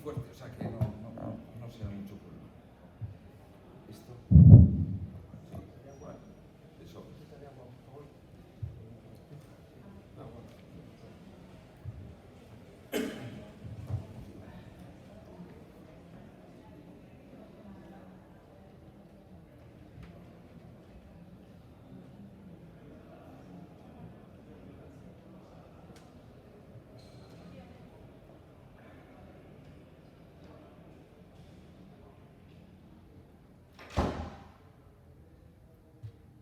fuerte, o sea que no sea mucho problema. ¿Esto? Sí, vale, eso.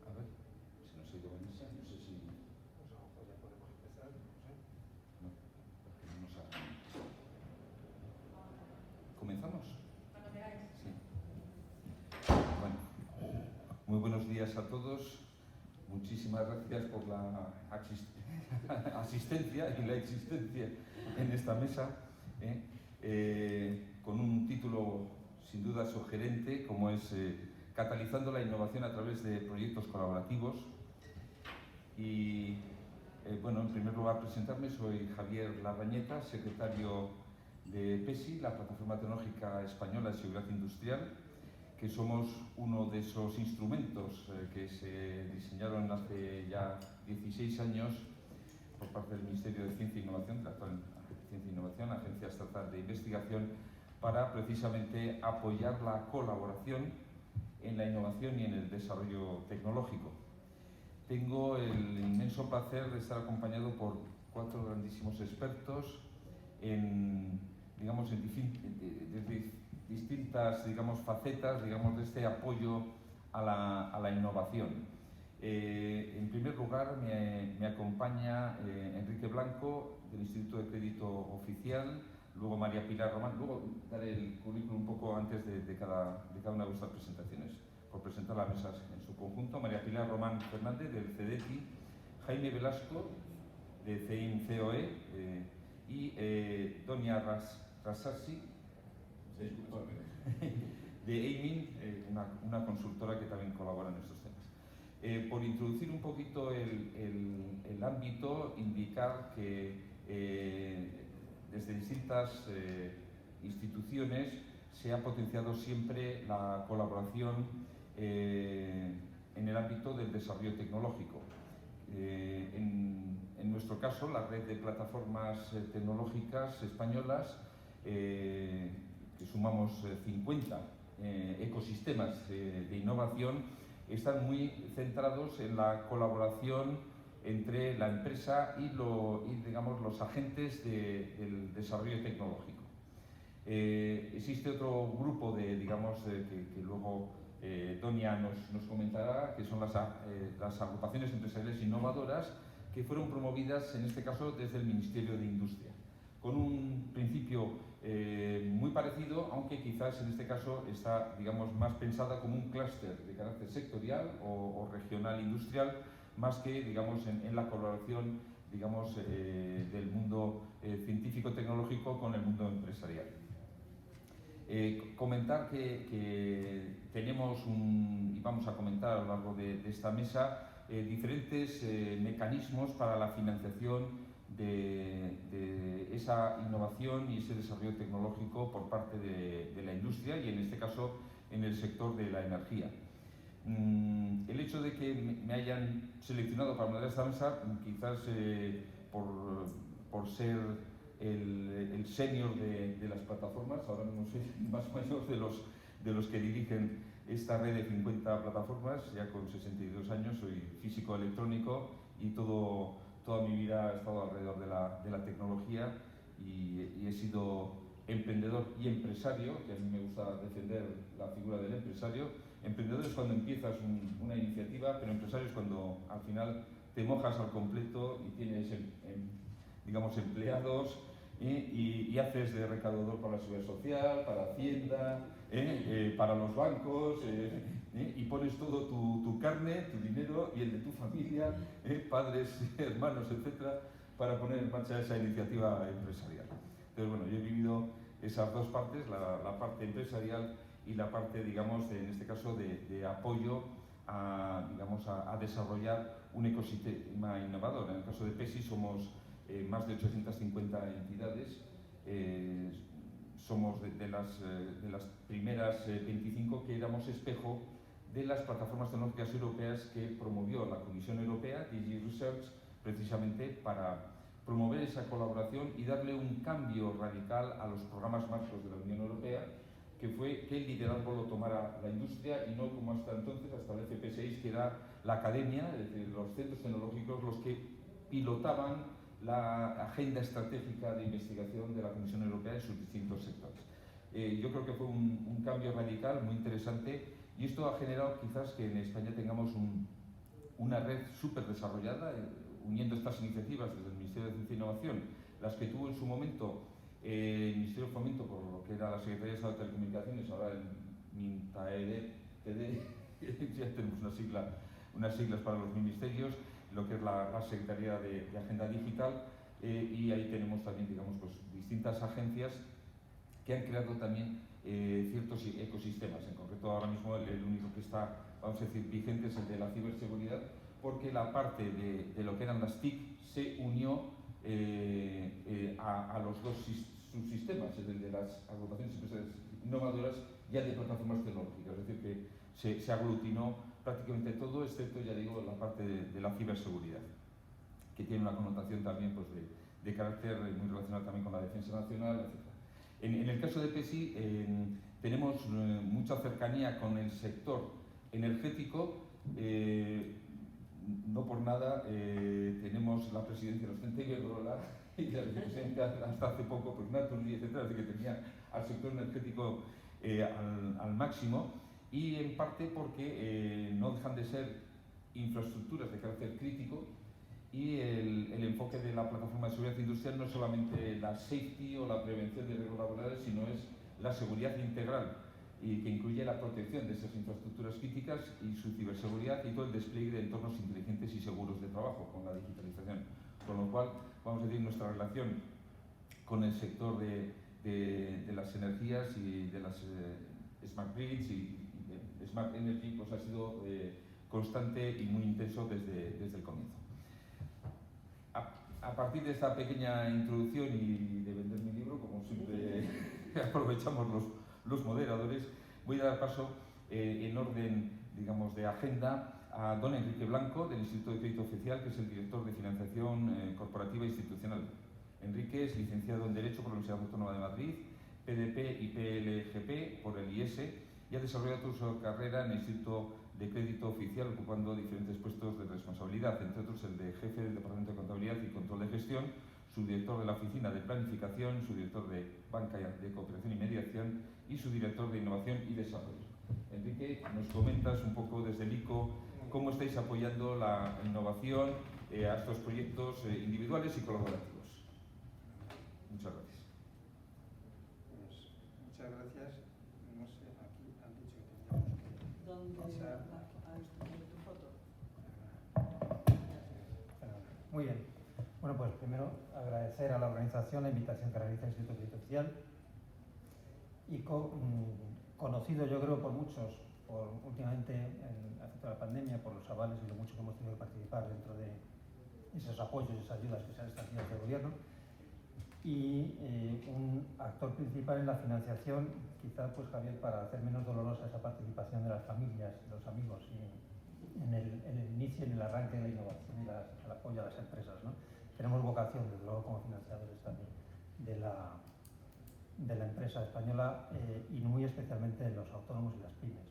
A ver, si no se ha ido Vanessa, no sé si... Pues ya podemos empezar, no sé. No, porque no nos ha... ¿Comenzamos? Cuando queráis. Sí. Bueno, muy buenos días a todos. Muchísimas gracias por la asistencia y la existencia en esta mesa, con un título sin duda sugerente como es Catalizando la innovación a través de proyectos colaborativos. Y bueno, en primer lugar presentarme, soy Javier Larrañeta, secretario de PESI, la Plataforma Tecnológica Española de Seguridad Industrial, que somos uno de esos instrumentos que se diseñaron hace ya 16 años por parte del Ministerio de Ciencia e Innovación, la actual Ciencia e Innovación, Agencia Estatal de Investigación, para precisamente apoyar la colaboración en la innovación y en el desarrollo tecnológico. Tengo el inmenso placer de estar acompañado por 4 grandísimos expertos en, digamos, desde distintas, digamos, facetas, digamos, de este apoyo a la innovación. En primer lugar, me acompaña Enrique Blanco, del Instituto de Crédito Oficial, luego María Pilar Román, luego daré el currículum un poco antes de cada una de vuestras presentaciones, por presentar la mesa en su conjunto. María Pilar Román Fernández, del CEDETI, Jaime Velasco, de CEIM COE, y Donia Rasasi, de Aimin, una consultora que también colabora en estos temas. Por introducir un poquito el ámbito, indicar que desde distintas instituciones se ha potenciado siempre la colaboración en el ámbito del desarrollo tecnológico. En nuestro caso, la red de plataformas tecnológicas españolas, que sumamos 50 ecosistemas de innovación, están muy centrados en la colaboración entre la empresa y digamos, los agentes del desarrollo tecnológico. Existe otro grupo digamos, que luego Donia nos comentará, que son las agrupaciones empresariales innovadoras, que fueron promovidas en este caso desde el Ministerio de Industria, con un principio muy parecido, aunque quizás en este caso está, digamos, más pensada como un clúster de carácter sectorial o regional industrial, más que, digamos, en la colaboración, digamos, del mundo científico-tecnológico con el mundo empresarial. Comentar que tenemos y vamos a comentar a lo largo de esta mesa diferentes mecanismos para la financiación de esa innovación y ese desarrollo tecnológico por parte de la industria y en este caso en el sector de la energía. El hecho de que me hayan seleccionado para moderar esta mesa, quizás por ser el senior de las plataformas, ahora mismo soy más mayor de los que dirigen esta red de 50 plataformas, ya con 62 años, soy físico electrónico y toda mi vida he estado alrededor de la tecnología y he sido emprendedor y empresario, que a mí me gusta defender la figura del empresario. Emprendedor es cuando empiezas una iniciativa, pero empresario es cuando al final te mojas al completo y tienes, digamos, empleados y haces de recaudador para la Seguridad Social, para Hacienda, para los bancos, y pones todo tu carne, tu dinero y el de tu familia, padres, hermanos, etcétera, para poner en marcha esa iniciativa empresarial. Entonces, bueno, yo he vivido esas dos partes, la parte empresarial y la parte, digamos, en este caso de apoyo digamos, a desarrollar un ecosistema innovador. En el caso de PESI somos más de 850 entidades, somos de las primeras 25 que éramos espejo de las plataformas tecnológicas europeas que promovió la Comisión Europea, DG Research, precisamente para promover esa colaboración y darle un cambio radical a los programas marcos de la Unión Europea, que fue que el liderazgo lo tomara la industria y no como hasta entonces, hasta el FP6, que era la academia, es decir, los centros tecnológicos los que pilotaban la agenda estratégica de investigación de la Comisión Europea en sus distintos sectores. Yo creo que fue un cambio radical, muy interesante, y esto ha generado quizás que en España tengamos una red súper desarrollada, uniendo estas iniciativas desde el Ministerio de Ciencia e Innovación, las que tuvo en su momento el Ministerio de Fomento, por lo que era la Secretaría de Estado de Telecomunicaciones, ahora el MINTAED, ya tenemos unas siglas para los ministerios, lo que es la Secretaría de Agenda Digital, y ahí tenemos también, digamos, pues, distintas agencias que han creado también ciertos ecosistemas. En concreto, ahora mismo el único que está, vamos a decir, vigente es el de la ciberseguridad, porque la parte de lo que eran las TIC se unió a los dos subsistemas, es el de las agrupaciones empresariales innovadoras y el de plataformas tecnológicas, es decir, que se aglutinó prácticamente todo, excepto, ya digo, la parte de la ciberseguridad, que tiene una connotación también pues, de carácter muy relacionado también con la defensa nacional, etc. En el caso de PESI tenemos mucha cercanía con el sector energético. No por nada tenemos la presidencia de los CENTE Iberdrola y la vicepresidencia hasta hace poco, pues Naturgy, etcétera, así que tenía al sector energético al máximo, y en parte porque no dejan de ser infraestructuras de carácter crítico, y el enfoque de la plataforma de seguridad industrial no es solamente la safety o la prevención de riesgos laborales, sino es la seguridad integral, y que incluye la protección de esas infraestructuras críticas y su ciberseguridad y todo el despliegue de entornos inteligentes y seguros de trabajo con la digitalización. Con lo cual, vamos a decir, nuestra relación con el sector de las energías y de las smart grids y de smart energy pues ha sido constante y muy intenso desde el comienzo. A partir de esta pequeña introducción y de vender mi libro, como siempre aprovechamos los moderadores, voy a dar paso en orden, digamos, de agenda a don Enrique Blanco, del Instituto de Crédito Oficial, que es el director de Financiación Corporativa e Institucional. Enrique es licenciado en Derecho por la Universidad Autónoma de Madrid, PDP y PLGP por el IES, y ha desarrollado toda su carrera en el Instituto de Crédito Oficial, ocupando diferentes puestos de responsabilidad, entre otros el de jefe del Departamento de Contabilidad y Control de Gestión, subdirector de la Oficina de Planificación, subdirector de Banca de Cooperación y Mediación y subdirector de Innovación y Desarrollo. Enrique, nos comentas un poco desde el ICO cómo estáis apoyando la innovación a estos proyectos individuales y colaborativos. Muchas gracias. Pues, muchas gracias. No sé, aquí han dicho que teníamos que pasar. Tu foto. Muy bien. Bueno, pues primero agradecer a la organización la invitación que realiza el Instituto de Crédito Oficial. ICO, conocido yo creo por muchos, últimamente en efecto de la pandemia, por los avales y lo mucho que hemos tenido que participar dentro de esos apoyos y esas ayudas que se han establecido desde el gobierno, y un actor principal en la financiación, quizá pues Javier, para hacer menos dolorosa esa participación de las familias, de los amigos, y en el inicio, en el arranque de la innovación y el apoyo a las empresas, ¿no? Tenemos vocación, desde luego, como financiadores también de la empresa española y muy especialmente de los autónomos y las pymes.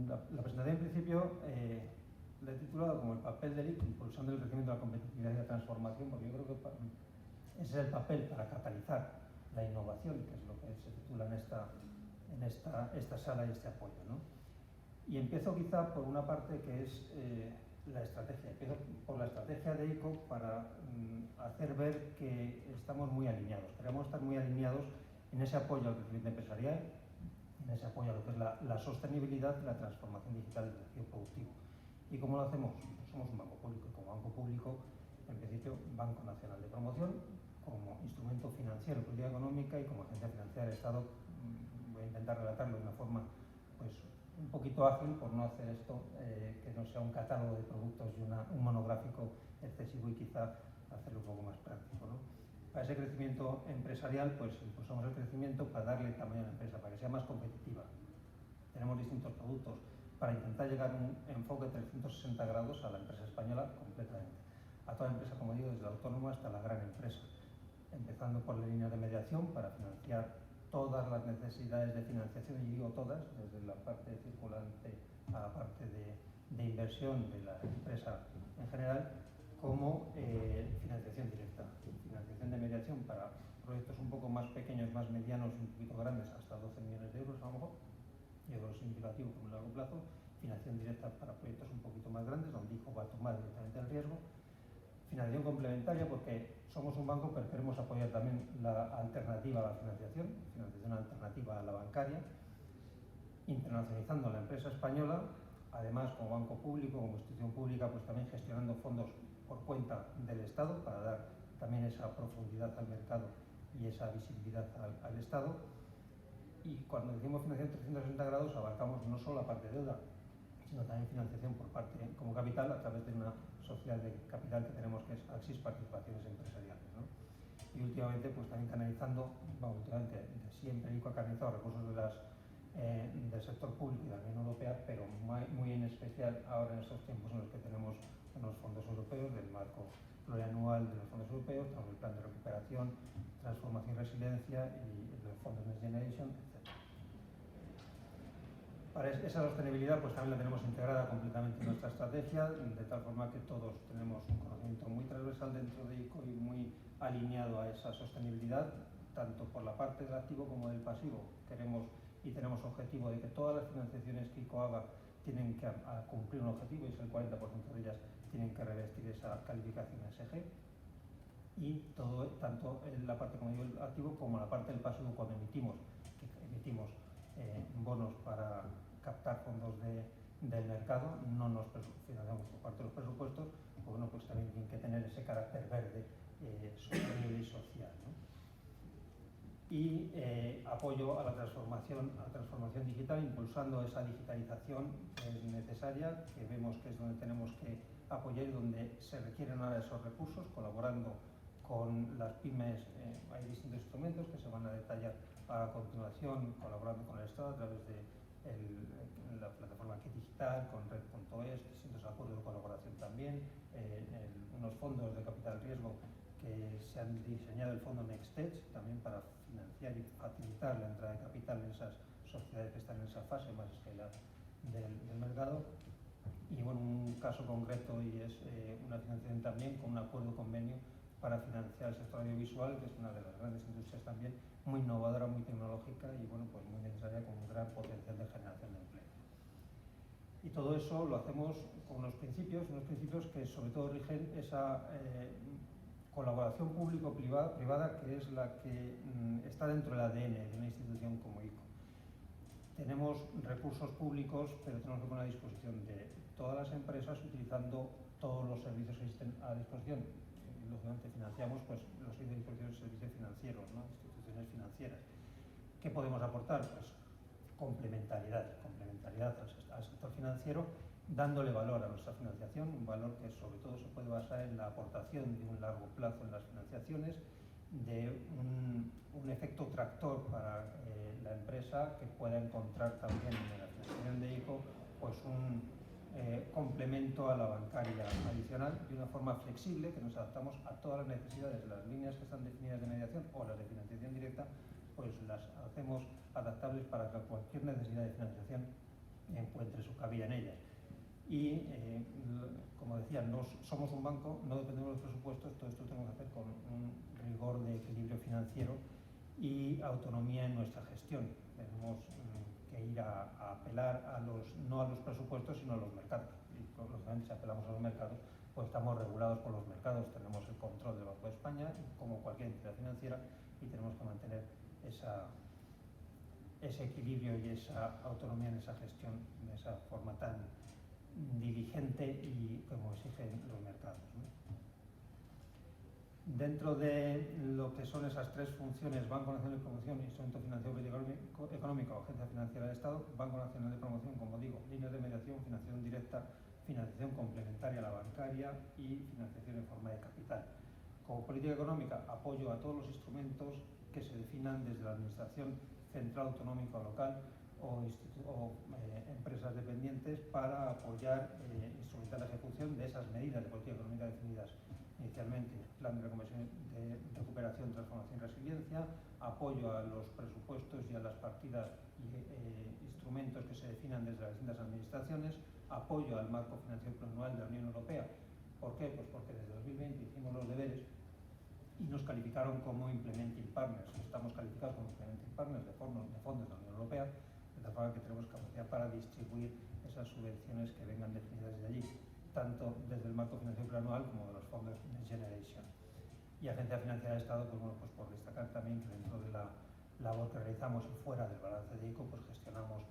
La presentación, en principio, la he titulado como el papel del ICO, impulsando el crecimiento de la competitividad y la transformación, porque yo creo que ese es el papel para catalizar la innovación, que es lo que se titula en esta sala y este apoyo, ¿no? Y empiezo quizá por una parte que es la estrategia. Empiezo por la estrategia de ICO para hacer ver que estamos muy alineados. Queremos estar muy alineados en ese apoyo al crecimiento empresarial, en ese apoyo a lo que es la sostenibilidad y la transformación digital del tejido productivo. ¿Y cómo lo hacemos? Pues somos un banco público, y como banco público, en principio, Banco Nacional de Promoción, como instrumento financiero, política económica, y como agencia financiera del Estado. Voy a intentar relatarlo de una forma pues un poquito ágil, por no hacer esto que no sea un catálogo de productos y un monográfico excesivo, y quizá hacerlo un poco más práctico, ¿no? Para ese crecimiento empresarial, pues impulsamos el crecimiento para darle tamaño a la empresa, para que sea más competitiva. Tenemos distintos productos para intentar llegar a un enfoque 360 grados a la empresa española completamente. A toda empresa, como digo, desde la autónoma hasta la gran empresa. Empezando por la línea de mediación para financiar todas las necesidades de financiación, y digo todas, desde la parte circulante a la parte de inversión de la empresa en general, como financiación directa. Financiación de mediación para proyectos un poco más pequeños, más medianos y un poquito grandes, hasta 12 millones de euros a lo mejor, y algo significativo por un largo plazo. Financiación directa para proyectos un poquito más grandes, donde ICO va a tomar directamente el riesgo. Financiación complementaria, porque somos un banco, pero queremos apoyar también la alternativa a la financiación alternativa a la bancaria, internacionalizando la empresa española, además como banco público, como institución pública, pues también gestionando fondos por cuenta del Estado para dar también esa profundidad al mercado y esa visibilidad al Estado. Y cuando decimos financiación 360 grados, abarcamos no solo la parte de deuda, sino también financiación por parte como capital a través de una sociedad de capital que tenemos, que es Axis Participaciones Empresariales, ¿no? Y últimamente, pues también canalizando, últimamente de siempre ICO ha canalizado recursos del sector público y de la Unión Europea, pero muy en especial ahora en estos tiempos en los que tenemos unos fondos europeos del marco plurianual de los fondos europeos, tenemos el plan de recuperación, transformación y resiliencia y los fondos Next Generation, etc. Para esa sostenibilidad, pues también la tenemos integrada completamente en nuestra estrategia, de tal forma que todos tenemos un conocimiento muy transversal dentro de ICO y muy alineado a esa sostenibilidad, tanto por la parte del activo como del pasivo. Queremos y tenemos objetivo de que todas las financiaciones que ICO haga tienen que cumplir un objetivo, y es el 40% de ellas tienen que revestir esa calificación SG. Y todo, tanto en la parte, como digo, el activo, como la parte del pasivo, cuando emitimos bonos para captar fondos del mercado, no nos financiamos por parte de los presupuestos, pues bueno, pues también tienen que tener ese carácter verde, sostenible y social, ¿no? Y apoyo a la transformación digital, impulsando esa digitalización que es necesaria, que vemos que es donde tenemos que apoyar y donde se requieren ahora esos recursos, colaborando con las pymes. Hay distintos instrumentos que se van a detallar a continuación, colaborando con el Estado a través de la plataforma Kit Digital, con Red.es, distintos acuerdos de colaboración también, unos fondos de capital riesgo que se han diseñado, el fondo NextEdge, también para financiar y facilitar la entrada de capital en esas sociedades que están en esa fase más escalar del mercado. Y bueno, un caso concreto, y es una financiación también con un acuerdo convenio para financiar el sector audiovisual, que es una de las grandes industrias también, muy innovadora, muy tecnológica y bueno, pues muy necesaria, con un gran potencial de generación de empleo. Y todo eso lo hacemos con unos principios que sobre todo rigen esa colaboración público-privada, que es la que está dentro del ADN de una institución como ICO. Tenemos recursos públicos, pero tenemos que poner a disposición de todas las empresas, utilizando todos los servicios que existen a disposición. Y lógicamente financiamos pues los servicios financieros, ¿no? Instituciones financieras. ¿Qué podemos aportar? Pues complementariedad al sector financiero, dándole valor a nuestra financiación, un valor que sobre todo se puede basar en la aportación de un largo plazo en las financiaciones, de un efecto tractor para la empresa, que pueda encontrar también en la financiación de ICO pues un complemento a la bancaria adicional, de una forma flexible, que nos adaptamos a todas las necesidades de las líneas que están definidas de mediación o las de financiación directa, pues las hacemos adaptables para que cualquier necesidad de financiación encuentre su cabida en ellas. Y como decía, no somos un banco, no dependemos de los presupuestos, todo esto lo tenemos que hacer con un rigor de equilibrio financiero y autonomía en nuestra gestión. Tenemos que ir a apelar no a los presupuestos, sino a los mercados. Y lógicamente, si apelamos a los mercados, pues estamos regulados por los mercados, tenemos el control del Banco de España, como cualquier entidad financiera, y tenemos que mantener ese equilibrio y esa autonomía en esa gestión, de esa forma tan diligente y como exigen los mercados, ¿no? Dentro de lo que son esas tres funciones, Banco Nacional de Promoción, Instrumento Financiero Económico, Agencia Financiera del Estado, Banco Nacional de Promoción, como digo, líneas de mediación, financiación directa, financiación complementaria a la bancaria y financiación en forma de capital. Como política económica, apoyo a todos los instrumentos que se definan desde la Administración central, autonómica o local o empresas dependientes para apoyar instrumentar la ejecución de esas medidas de política económica definidas inicialmente. Plan de recuperación, transformación y resiliencia, apoyo a los presupuestos y a las partidas y instrumentos que se definan desde las distintas administraciones, apoyo al marco financiero plurianual de la Unión Europea. ¿Por qué? Pues porque desde 2020 hicimos los deberes y nos calificaron como Implementing Partners. Estamos calificados como Implementing Partners de fondos de la Unión Europea, de tal forma que tenemos capacidad para distribuir esas subvenciones que vengan definidas desde allí, tanto desde el marco financiero plurianual como de los fondos Next Generation. Y Agencia Financiera de Estado, pues bueno, pues por destacar también que dentro de la labor que realizamos y fuera del balance de ICO, pues gestionamos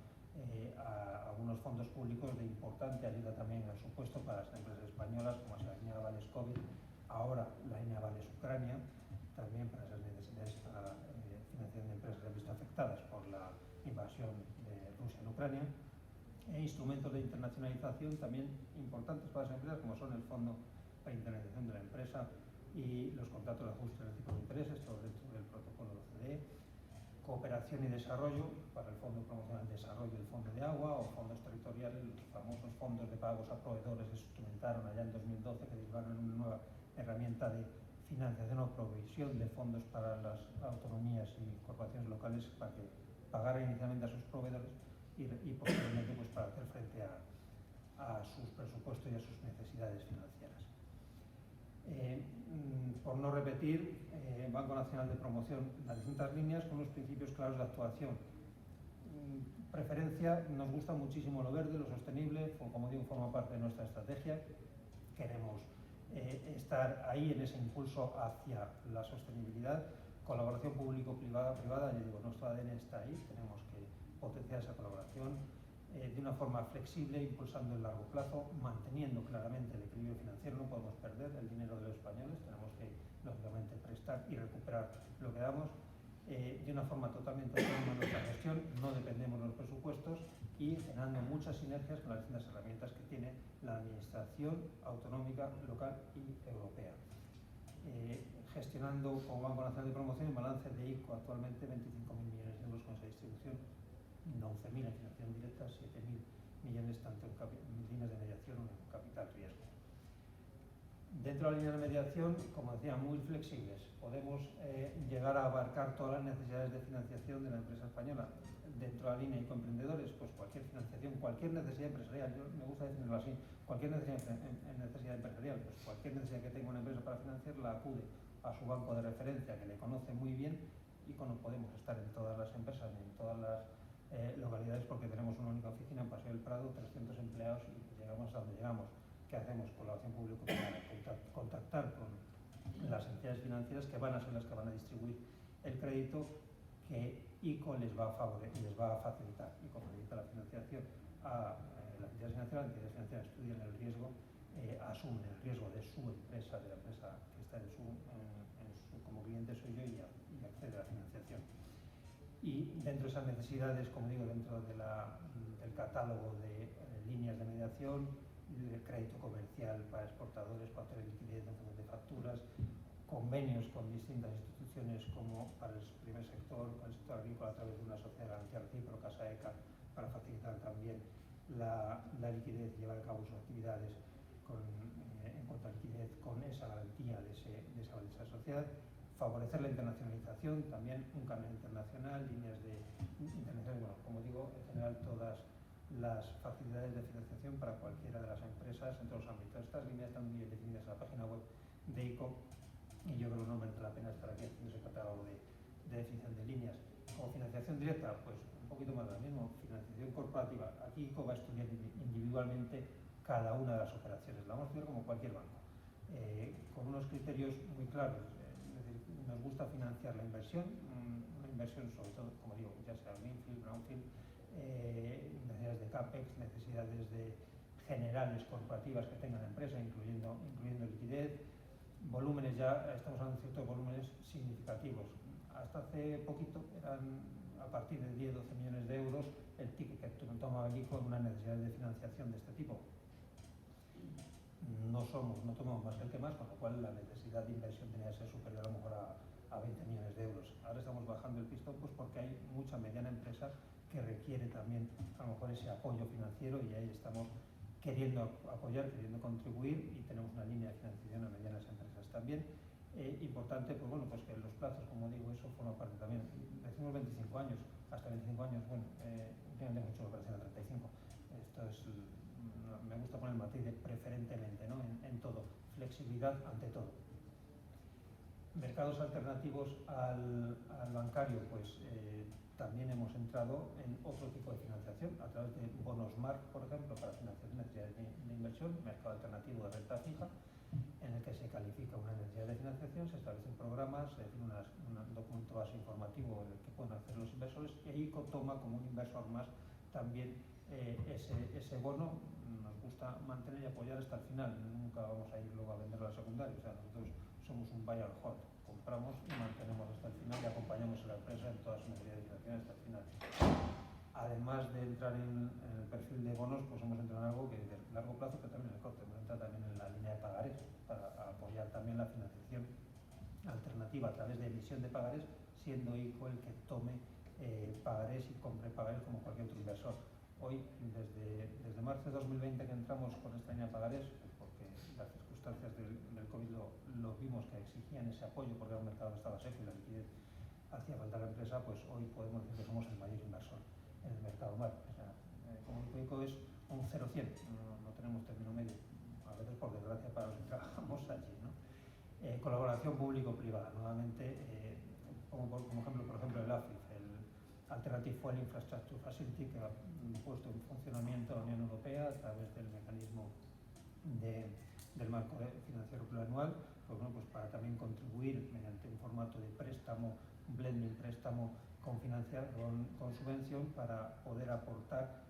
algunos fondos públicos de importante ayuda también al supuesto para las empresas españolas, como es la línea Avales COVID, ahora la línea Avales Ucrania, también para esas necesidades para financiación de empresas que han visto afectadas por la invasión de Rusia en Ucrania, e instrumentos de internacionalización también importantes para las empresas, como son el Fondo para Internacionalización de la Empresa y los contratos de ajuste de tipos de intereses, todo dentro del protocolo de OCDE, cooperación y desarrollo para el Fondo de Promoción al Desarrollo y el Fondo de Agua o fondos territoriales, los famosos fondos de pagos a proveedores que se instrumentaron allá en 2012, que derivaron en una nueva herramienta de financiación o provisión de fondos para las autonomías y corporaciones locales para que pagaran inicialmente a sus proveedores y posteriormente pues, para hacer frente a sus presupuestos y a sus necesidades financieras. Por no repetir, Banco Nacional de Promoción, las distintas líneas con los principios claros de actuación. Preferencia, nos gusta muchísimo lo verde, lo sostenible, como digo, forma parte de nuestra estrategia. Queremos estar ahí en ese impulso hacia la sostenibilidad. Colaboración público-privada, ya digo, nuestro ADN está ahí, tenemos que potenciar esa colaboración de una forma flexible, impulsando el largo plazo, manteniendo claramente el equilibrio financiero. No podemos perder el dinero de los españoles, tenemos que, lógicamente, prestar y recuperar lo que damos de una forma totalmente autónoma en nuestra gestión, no dependemos de los presupuestos y generando muchas sinergias con las distintas herramientas que tiene la administración autonómica, local y europea. Gestionando como Banco Nacional de Promoción el balance de ICO actualmente 25.000 millones de euros con esa distribución, 11.000 en financiación directa, 7.000 millones tanto en líneas de mediación como en capital riesgo. Dentro de la línea de mediación, como decía, muy flexibles. Podemos llegar a abarcar todas las necesidades de financiación de la empresa española. Dentro de la línea ICO Emprendedores, pues cualquier financiación, cualquier necesidad empresarial, yo me gusta definirlo así, cualquier necesidad empresarial, pues cualquier necesidad que tenga una empresa para financiar, la acude a su banco de referencia, que le conoce muy bien, y no podemos estar en todas las empresas ni en todas las localidades porque tenemos una única oficina en Paseo del Prado, 300 empleados y llegamos a donde llegamos. ¿Qué hacemos? Colaboración público-privada, contactar con las entidades financieras que van a ser las que van a distribuir el crédito que ICO les va a facilitar. ICO facilita la financiación a las entidades financieras estudian el riesgo, asumen el riesgo de su empresa, de la empresa que está como cliente soy yo y accede a la financiación. Y dentro de esas necesidades, como digo, dentro de del catálogo de líneas de mediación, de crédito comercial para exportadores, para tener liquidez de facturas, convenios con distintas instituciones como para el primer sector, con el sector agrícola a través de una sociedad de garantía recíproca, SAECA, para facilitar también la liquidez y llevar a cabo sus actividades en cuanto a liquidez con esa garantía de esa sociedad. Favorecer la internacionalización, también un canal internacional, líneas de internacionales, bueno, como digo, en general todas las facilidades de financiación para cualquiera de las empresas en todos los ámbitos. Estas líneas están muy bien definidas en la página web de ICO y yo creo que no merece la pena estar aquí haciendo ese catálogo de definición de líneas. Como financiación directa, pues un poquito más de lo mismo. Financiación corporativa, aquí ICO va a estudiar individualmente cada una de las operaciones, la vamos a estudiar como cualquier banco, con unos criterios muy claros. Nos gusta financiar la inversión, una inversión sobre todo, como digo, ya sea greenfield, brownfield, necesidades de CAPEX, necesidades generales corporativas que tenga la empresa, incluyendo liquidez, volúmenes, ya estamos hablando de ciertos volúmenes significativos. Hasta hace poquito eran a partir de 10-12 millones de euros el ticket que tomaba el ICO en una necesidad de financiación de este tipo. no tomamos más que el que más, con lo cual la necesidad de inversión tenía que ser superior a lo mejor a 20 millones de euros. Ahora estamos bajando el pistón pues porque hay mucha mediana empresa que requiere también a lo mejor ese apoyo financiero, y ahí estamos queriendo apoyar, queriendo contribuir, y tenemos una línea de financiación a medianas empresas también. Importante, pues bueno, pues que los plazos, como digo, eso forma parte también. Decimos 25 años, hasta 25 años, bueno, últimamente hemos hecho la operación a 35. Esto es, me gusta poner el matiz de preferentemente, ¿no? En todo, flexibilidad ante todo. Mercados alternativos al bancario, pues también hemos entrado en otro tipo de financiación a través de bonos MAR, por ejemplo, para financiación de necesidades de inversión, mercado alternativo de renta fija, en el que se califica una necesidad de financiación, se establecen programas, es decir, un documento base informativo en el que pueden hacer los inversores, y ICO toma como un inversor más también ese bono. Nos gusta mantener y apoyar hasta el final, nunca vamos a ir luego a venderlo al secundario, o sea, nosotros somos un buy and hold, compramos y mantenemos hasta el final y acompañamos a la empresa en todas sus necesidades de financiación hasta el final. Además de entrar en el perfil de bonos, pues hemos entrado en algo que de largo plazo, pero también en el corto. Hemos entrado también en la línea de pagarés para apoyar también la financiación alternativa a través de emisión de pagarés, siendo ICO el que tome pagarés y compre pagarés como cualquier otro inversor. Hoy, desde marzo de 2020 que entramos con esta línea de pagarés, porque las circunstancias del COVID lo vimos que exigían ese apoyo, porque era un mercado que estaba seco y la liquidez hacía falta a la empresa, pues hoy podemos decir que somos el mayor inversor en el mercado MAR. O sea, como ICO es un 0-100, no tenemos término medio, a veces por desgracia para los que trabajamos allí, ¿no? Colaboración público-privada, nuevamente, como ejemplo, por ejemplo, el AFIF, el Alternative Fuel Infrastructure Facility, que ha puesto en funcionamiento la Unión Europea a través del mecanismo del marco financiero plurianual, pues bueno, pues para también contribuir mediante un formato de préstamo, un blending préstamo con subvención, para poder aportar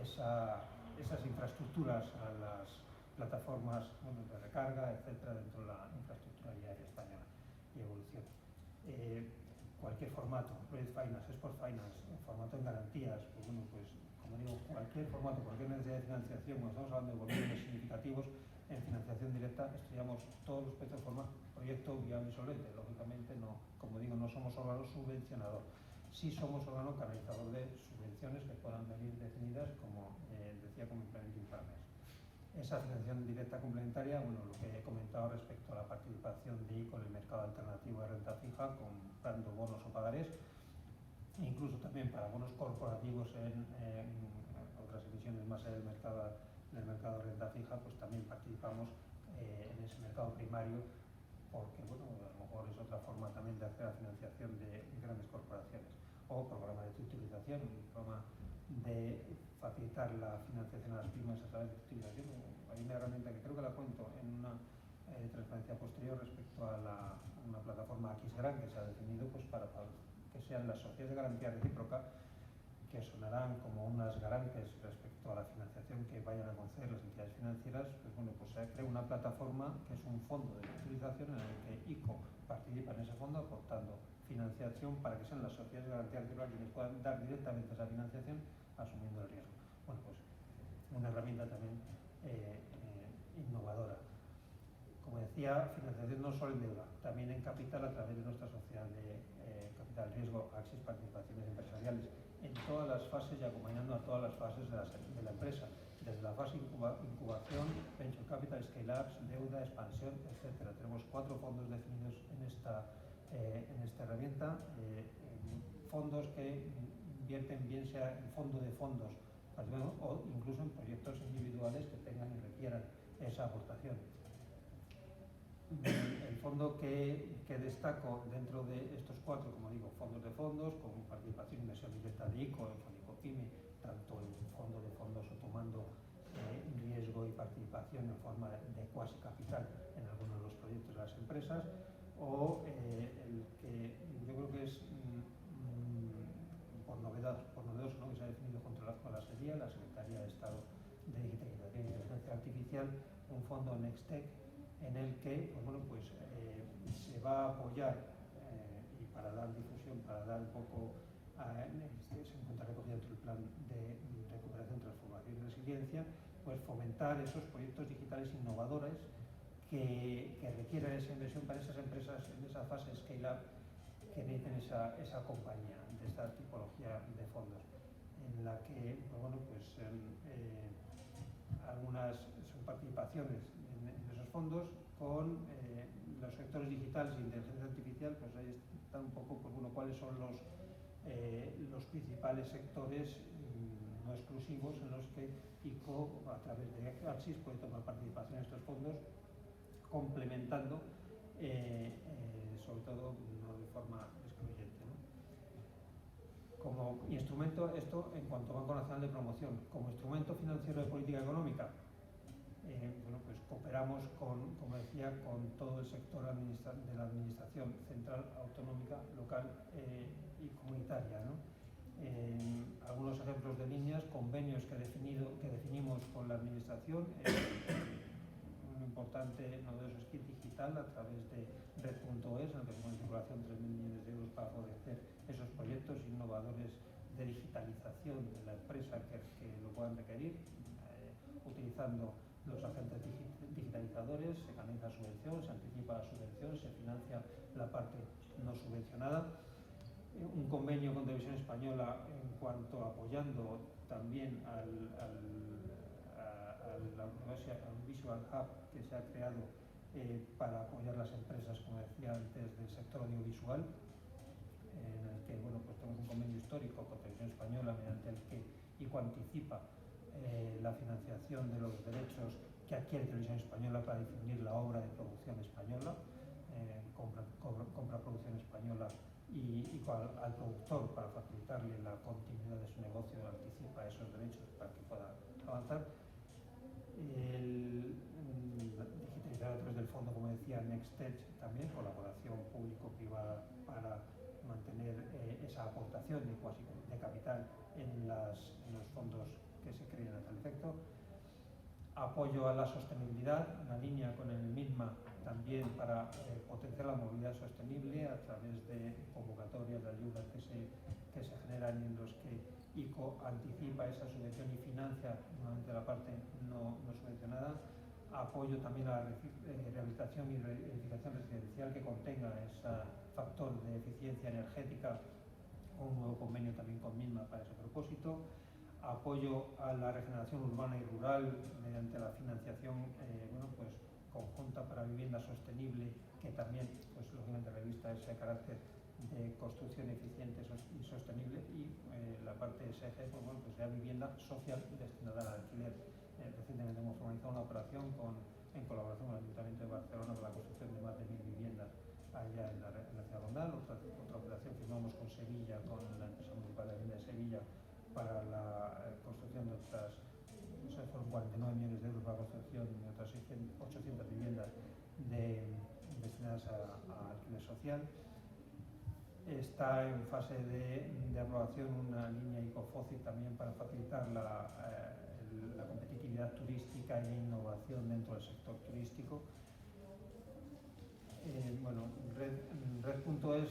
esas infraestructuras a las plataformas, bueno, de recarga, etcétera, dentro de la infraestructura viaria española y evolución. Cualquier formato, Project Finance, Export Finance, formato en garantías, pues bueno, pues como digo, cualquier formato, cualquier necesidad de financiación, cuando estamos hablando de volúmenes significativos en financiación directa, estudiamos todos los aspectos de forma proyecto viable y solvente. Lógicamente, no, como digo, no somos órgano subvencionador, sí somos órgano canalizador de subvenciones que puedan venir definidas como decía, como implementing partners. Esa financiación directa complementaria, bueno, lo que he comentado respecto a la participación de ICO en el mercado alternativo de renta fija, comprando bonos o pagarés, incluso también para bonos corporativos en otras emisiones más allá del mercado de renta fija, pues también participamos en ese mercado primario, porque bueno, a lo mejor es otra forma también de hacer la financiación de grandes corporaciones. O programa de titularización, un programa de facilitar la financiación a las pymes a través de titularización. Hay una herramienta que creo que la cuento en una transparencia posterior respecto a una plataforma Xgran que se ha definido pues para que sean las sociedades de garantía recíproca, que sonarán como unas garantes respecto a la financiación que vayan a conceder las entidades financieras. Pues bueno, pues se crea una plataforma que es un fondo de utilización en el que ICO participa en ese fondo aportando financiación para que sean las sociedades de garantía recíproca quienes puedan dar directamente esa financiación asumiendo el riesgo. Bueno, pues una herramienta también innovadora. Como decía, financiación no solo en deuda, también en capital a través de nuestra sociedad de capital riesgo, Axis Participaciones Empresariales, en todas las fases y acompañando a todas las fases de la empresa, desde la fase incubación, venture capital, scale-ups, deuda, expansión, etcétera. Tenemos 4 fondos definidos en esta herramienta, fondos que invierten bien sea en fondo de fondos o incluso en proyectos individuales que tengan y requieran esa aportación. El fondo que destaco dentro de estos 4, como digo, fondos de fondos, con participación e inversión directa de ICO, en Fonico PYME, tanto en fondo de fondos o tomando riesgo y participación en forma de cuasi capital en algunos de los proyectos de las empresas, o el que yo creo que es por novedoso, ¿no?, que se ha definido controlado por la SEDIA, la Secretaría de Estado de Digitalización e Inteligencia Artificial, un fondo Nextec, en el que pues bueno, pues, se va a apoyar y para dar difusión, para dar un poco, se encuentra recogido dentro del plan de recuperación, transformación y resiliencia, pues fomentar esos proyectos digitales innovadores que requieren esa inversión para esas empresas en esa fase scale-up que necesiten esa compañía de esta tipología de fondos, en la que algunas son participaciones en esos fondos con los sectores digitales e inteligencia artificial. Pues ahí están un poco, pues bueno, cuáles son los principales sectores no exclusivos en los que ICO, a través de Axis, puede tomar participación en estos fondos, complementando, sobre todo no de forma excluyente, ¿no? Como instrumento, esto en cuanto a Banco Nacional de Promoción, como instrumento financiero de política económica, pues cooperamos como decía, con todo el sector de la administración central, autonómica, local y comunitaria, ¿no? Algunos ejemplos de líneas, convenios que definimos con la administración, un importante novedoso kit digital a través de Red.es, en el que se pone en circulación 3.000 millones de euros para favorecer esos proyectos innovadores de digitalización de la empresa que lo puedan requerir, utilizando los agentes digitalizadores. Se canaliza subvención, se anticipa la subvención, se financia la parte no subvencionada. Un convenio con Televisión Española en cuanto apoyando también al Visual Hub que se ha creado para apoyar las empresas, como decía antes, del sector audiovisual, en el que pues tenemos un convenio histórico con Televisión Española mediante el que ICO anticipa la financiación de los derechos que adquiere Televisión Española para difundir la obra de producción española, compra producción española y al productor para facilitarle la continuidad de su negocio, anticipa esos derechos para que pueda avanzar. Digitalizar a través del fondo, como decía, NextEdge, también colaboración público-privada para mantener esa aportación de capital en los fondos que se creen a tal efecto. Apoyo a la sostenibilidad, una línea con el MIDMA también para potenciar la movilidad sostenible a través de convocatorias de ayudas que se generan y en los que ICO anticipa esa subvención y financia nuevamente la parte no subvencionada. Apoyo también a la rehabilitación y edificación residencial que contenga ese factor de eficiencia energética, con un nuevo convenio también con MIDMA para ese propósito. Apoyo a la regeneración urbana y rural mediante la financiación pues conjunta para vivienda sostenible, que también pues lógicamente revista ese carácter de construcción eficiente y sostenible, y la parte SG pues sea vivienda social y destinada al alquiler. Recientemente hemos organizado una operación en colaboración con el Ayuntamiento de Barcelona para la construcción de más de 1.000 viviendas allá en la ciudad condal. Otra operación firmamos con Sevilla, con la empresa municipal de vivienda de Sevilla, para la construcción de otras, fueron 49 millones de euros para la construcción de otras 800 viviendas destinadas a alquiler social. Está en fase de aprobación una línea ICOFOCI también para facilitar la competitividad turística y la innovación dentro del sector turístico. Red.es,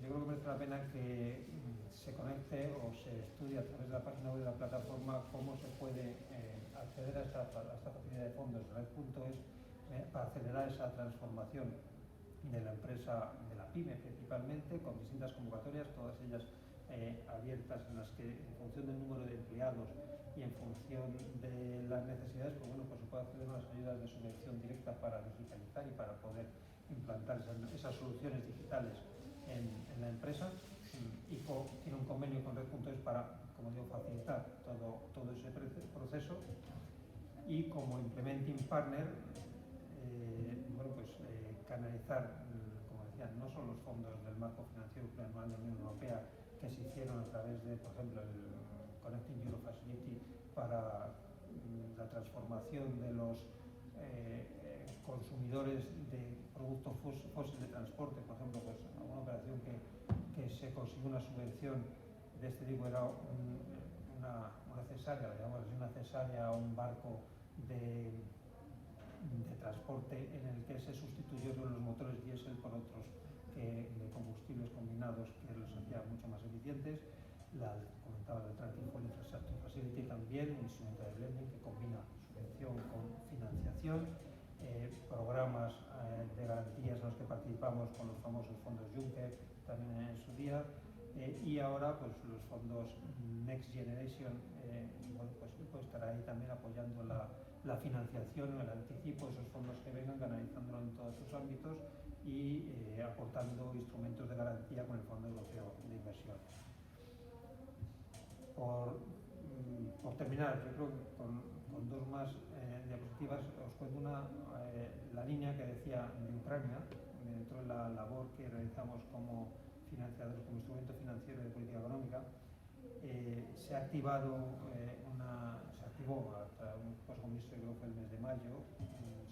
yo creo que merece la pena que se conecte o se estudie a través de la página web de la plataforma cómo se puede acceder a esta facilidad de fondos de Red.es para acelerar esa transformación de la empresa, de la PYME principalmente, con distintas convocatorias, todas ellas abiertas, en las que en función del número de empleados y en función de las necesidades, pues se puede acceder a unas ayudas de subvención directa para digitalizar y para poder implantar esas soluciones digitales en la empresa. ICO tiene un convenio con Red.es para, como digo, facilitar todo ese proceso, y como implementing partner, canalizar, como decía, no solo los fondos del marco financiero plurianual de la Unión Europea que se hicieron a través de, por ejemplo, el Connecting Europe Facility para la transformación de los consumidores de productos fósiles de transporte. Por ejemplo, pues alguna operación que se consiguió una subvención de este tipo era una cesárea, digamos así, una cesárea a un barco de transporte en el que se sustituyeron los motores diésel por otros de combustibles combinados que los hacía mucho más eficientes. Comentaba el Tracking for Infrastructure Facility, también un instrumento de blending que combina subvención con financiación, programas de garantías en los que participamos con los famosos fondos Juncker también en su día, y ahora pues los fondos Next Generation, bueno, pues estará ahí también apoyando la financiación, el anticipo, esos fondos que vengan, canalizándolo en todos sus ámbitos y aportando instrumentos de garantía con el Fondo Europeo de Inversión. Por terminar, yo creo que con dos más diapositivas os cuento la línea que decía de Ucrania, dentro de la labor que realizamos como financiadores, como instrumento financiero de política económica. Se activó hasta un compromiso, creo que fue el mes de mayo,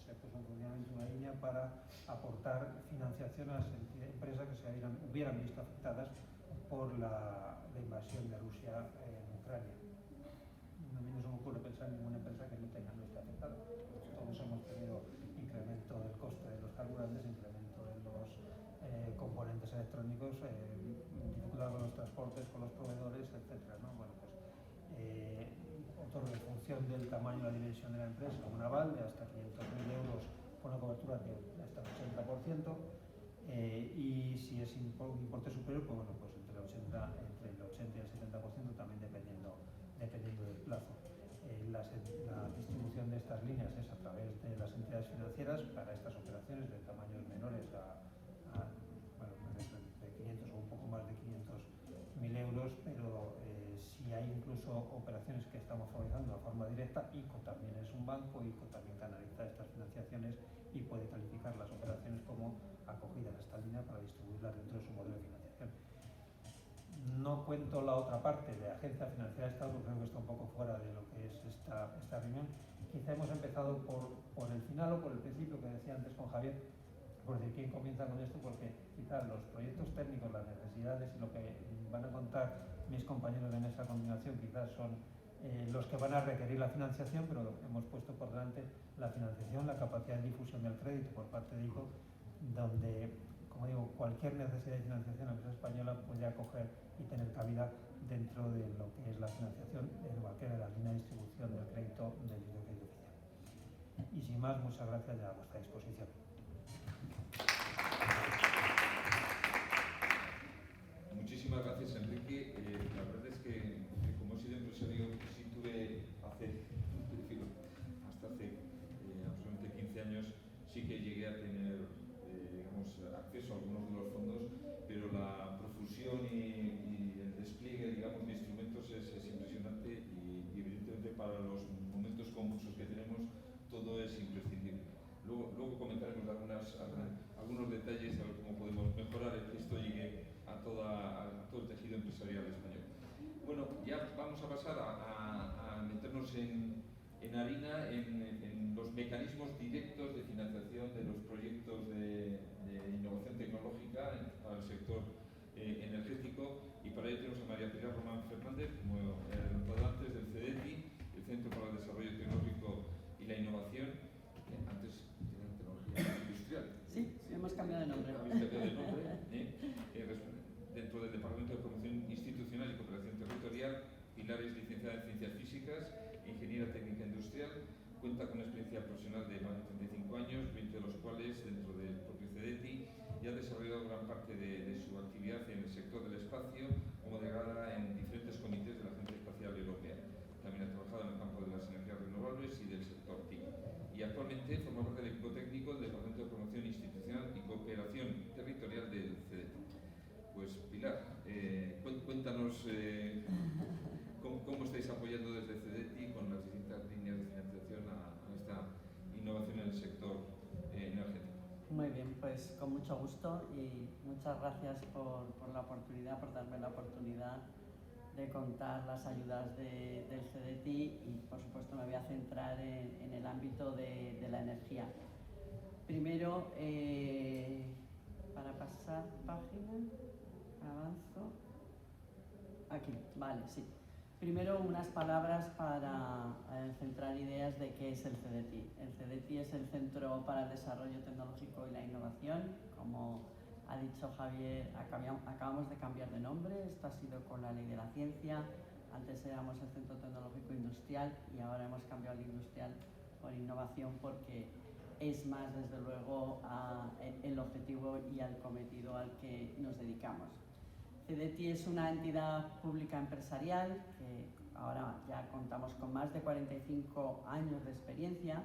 se puso en funcionamiento una línea para aportar financiación a las empresas que se hubieran visto afectadas por la invasión de Rusia en Ucrania. A mí no se me ocurre pensar en ninguna empresa que no esté afectada. Todos hemos tenido incremento del coste de los carburantes, incremento de los componentes electrónicos, dificultad con los transportes, con los proveedores, etc. ¿no? Bueno, pues otorga en función del tamaño y la dimensión de la empresa un aval de hasta 500.000 euros con una cobertura de hasta el 80%, y si es un importe superior, pues bueno, pues entre el 80 y el 70% también dependiendo del plazo. La distribución de estas líneas es a través de las entidades financieras para estas operaciones de tamaños menores bueno, de 500 o un poco más de 500.000 euros, pero si hay incluso operaciones que estamos favorizando de forma directa, ICO también es un banco, ICO también canaliza estas financiaciones y puede calificar las operaciones como acogida en esta línea para distribuirlas dentro de su modelo de financiación. No cuento la otra parte de Agencia Financiera de Estado, porque creo que está un poco fuera de lo que es esta reunión. Quizá hemos empezado por el final o por el principio, que decía antes con Javier, por decir quién comienza con esto, porque quizá los proyectos técnicos, las necesidades y lo que van a contar mis compañeros de mesa a continuación quizás son los que van a requerir la financiación, pero hemos puesto por delante la financiación, la capacidad de difusión del crédito por parte de ICO, donde, como digo, cualquier necesidad de financiación en la empresa española puede acoger y tener cabida dentro de lo que es la financiación en cualquiera de las líneas de distribución del crédito del crédito oficial. Y sin más, muchas gracias y a vuestra disposición. Muchísimas gracias, Enrique. La verdad es que como he sido empresario, sí tuve hasta hace aproximadamente 15 años, sí que llegué a tener acceso a algunos de los fondos, pero la profusión y el despliegue, digamos, de instrumentos es impresionante y evidentemente para los momentos convulsos que tenemos todo es imprescindible. Luego comentaremos algunos detalles a ver cómo podemos mejorar el que esto llegue a todo el tejido empresarial español. Bueno, ya vamos a pasar a meternos en harina, en los mecanismos directos de financiación de los proyectos de innovación tecnológica para el sector energético, y para ello tenemos a María Pilar Román Fernández, como he adelantado antes, del CEDETI, el Centro para el Desarrollo Tecnológico y la Innovación, que antes era Tecnología Industrial. Sí, hemos cambiado de nombre. Habéis cambiado de nombre, dentro del Departamento de Promoción Institucional y Cooperación Territorial. Pilar es licenciada en Ciencias Físicas e Ingeniera Técnica Industrial. Cuenta con una experiencia profesional de más de 35 años, 20 de los cuales dentro del propio CEDETI, y ha desarrollado gran parte de su actividad en el sector del espacio como delegada en diferentes comités de la Agencia Espacial Europea. También ha trabajado en el campo de las energías renovables y del sector TIC. Y actualmente forma parte del equipo técnico del Departamento de Promoción Institucional y Cooperación Territorial del CEDETI. Pues Pilar, cuéntanos cómo estáis apoyando desde CEDETI con las distintas líneas de financiación a esta innovación en el sector energético. Muy bien, pues con mucho gusto y muchas gracias por la oportunidad, por darme la oportunidad de contar las ayudas del CEDETI, y por supuesto me voy a centrar en el ámbito de la energía. Primero, para pasar página, avanzo. Aquí, vale, sí. Primero unas palabras para centrar ideas de qué es el CEDETI. El CEDETI es el Centro para el Desarrollo Tecnológico y la Innovación. Como ha dicho Javier, acabamos de cambiar de nombre. Esto ha sido con la Ley de la Ciencia. Antes éramos el Centro Tecnológico Industrial y ahora hemos cambiado el industrial por innovación, porque es más, desde luego, el objetivo y al cometido al que nos dedicamos. CDTI es una entidad pública empresarial que ahora ya contamos con más de 45 años de experiencia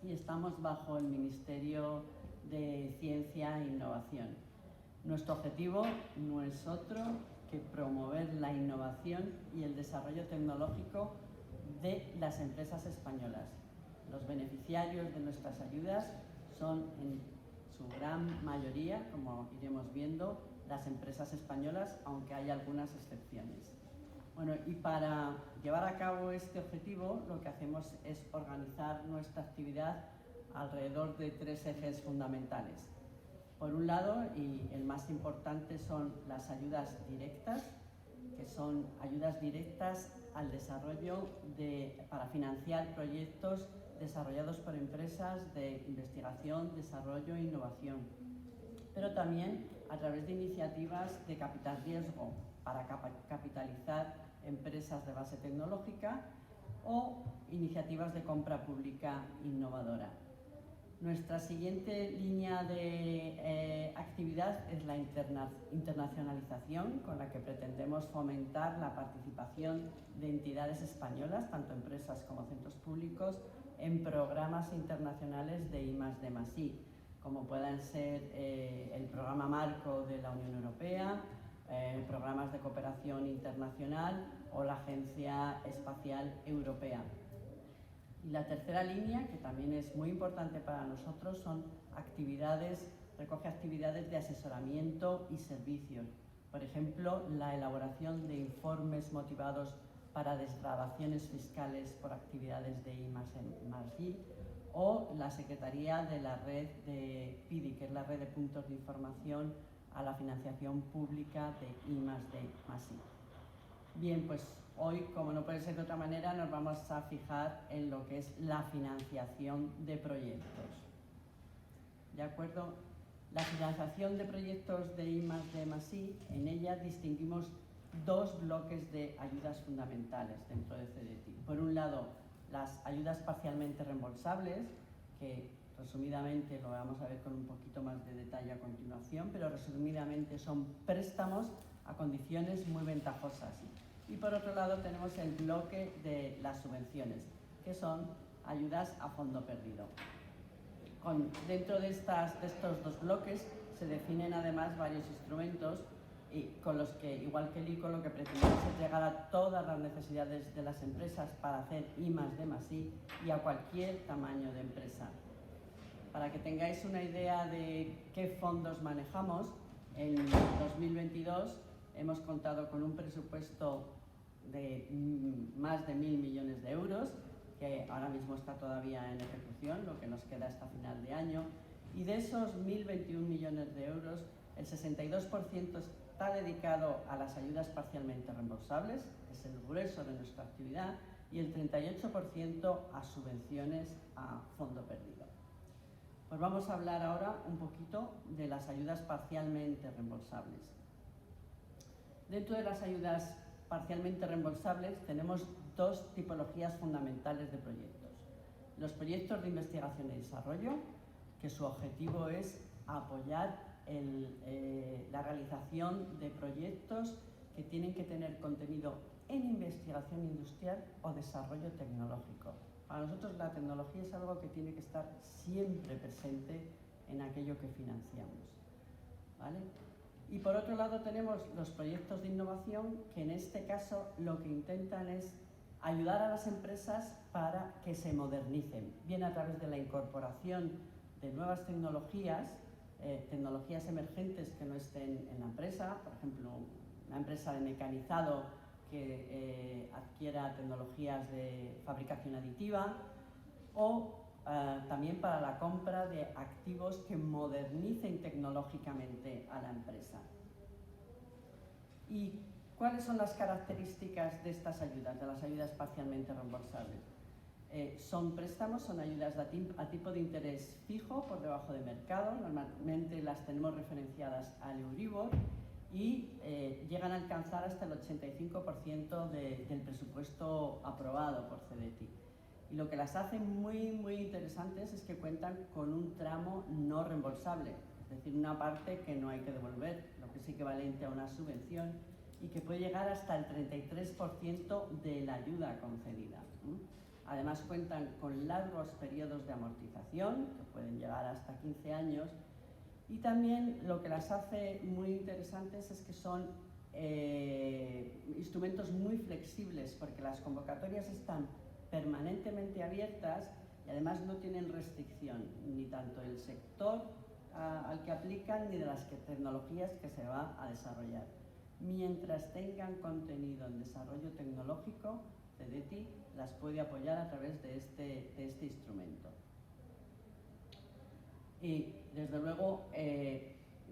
y estamos bajo el Ministerio de Ciencia e Innovación. Nuestro objetivo no es otro que promover la innovación y el desarrollo tecnológico de las empresas españolas. Los beneficiarios de nuestras ayudas son en su gran mayoría, como iremos viendo, las empresas españolas, aunque hay algunas excepciones. Bueno, y para llevar a cabo este objetivo, lo que hacemos es organizar nuestra actividad alrededor de 3 ejes fundamentales. Por un lado, y el más importante, son las ayudas directas, que son ayudas directas al desarrollo para financiar proyectos desarrollados por empresas de investigación, desarrollo e innovación, pero también a través de iniciativas de capital riesgo para capitalizar empresas de base tecnológica o iniciativas de compra pública innovadora. Nuestra siguiente línea de actividad es la internacionalización, con la que pretendemos fomentar la participación de entidades españolas, tanto empresas como centros públicos, en programas internacionales de I+D+I, como puedan ser el programa marco de la Unión Europea, programas de cooperación internacional o la Agencia Espacial Europea. Y la tercera línea, que también es muy importante para nosotros, son recoge actividades de asesoramiento y servicios. Por ejemplo, la elaboración de informes motivados para desgravaciones fiscales por actividades de I+D+I, o la Secretaría de la red de PIDI, que es la red de puntos de información a la financiación pública de I+D+I. Bien, pues hoy, como no puede ser de otra manera, nos vamos a fijar en lo que es la financiación de proyectos. ¿De acuerdo? La financiación de proyectos de I+D+I, en ella distinguimos 2 bloques de ayudas fundamentales dentro de CDTI. Por un lado, las ayudas parcialmente reembolsables, que resumidamente lo vamos a ver con un poquito más de detalle a continuación, pero resumidamente son préstamos a condiciones muy ventajosas. Y por otro lado tenemos el bloque de las subvenciones, que son ayudas a fondo perdido. Dentro de estos 2 bloques se definen además varios instrumentos y con los que, igual que el ICO, lo que pretendemos es llegar a todas las necesidades de las empresas para hacer I+D+I y a cualquier tamaño de empresa. Para que tengáis una idea de qué fondos manejamos, en 2022 hemos contado con un presupuesto de más de 1.000 millones de euros, que ahora mismo está todavía en ejecución, lo que nos queda hasta final de año, y de esos 1.021 millones de euros, el 62% está dedicado a las ayudas parcialmente reembolsables, que es el grueso de nuestra actividad, y el 38% a subvenciones a fondo perdido. Pues vamos a hablar ahora un poquito de las ayudas parcialmente reembolsables. Dentro de las ayudas parcialmente reembolsables tenemos 2 tipologías fundamentales de proyectos. Los proyectos de investigación y desarrollo, que su objetivo es apoyar la realización de proyectos que tienen que tener contenido en investigación industrial o desarrollo tecnológico. Para nosotros la tecnología es algo que tiene que estar siempre presente en aquello que financiamos, ¿vale? Y por otro lado tenemos los proyectos de innovación, que en este caso lo que intentan es ayudar a las empresas para que se modernicen, bien a través de la incorporación de nuevas tecnologías, tecnologías emergentes que no estén en la empresa, por ejemplo, una empresa de mecanizado que adquiera tecnologías de fabricación aditiva, o también para la compra de activos que modernicen tecnológicamente a la empresa. ¿Y cuáles son las características de estas ayudas, de las ayudas parcialmente reembolsables? Son préstamos, son ayudas a tipo de interés fijo por debajo de mercado, normalmente las tenemos referenciadas al Euribor y llegan a alcanzar hasta el 85% del presupuesto aprobado por CDTI. Y lo que las hace muy interesantes es que cuentan con un tramo no reembolsable, es decir, una parte que no hay que devolver, lo que es equivalente a una subvención y que puede llegar hasta el 33% de la ayuda concedida. Además cuentan con largos periodos de amortización, que pueden llegar hasta 15 años, y también lo que las hace muy interesantes es que son instrumentos muy flexibles, porque las convocatorias están permanentemente abiertas y además no tienen restricción, ni tanto el sector al que aplican ni de las tecnologías que se va a desarrollar. Mientras tengan contenido en desarrollo tecnológico, CDTI las puede apoyar a través de este instrumento. Y desde luego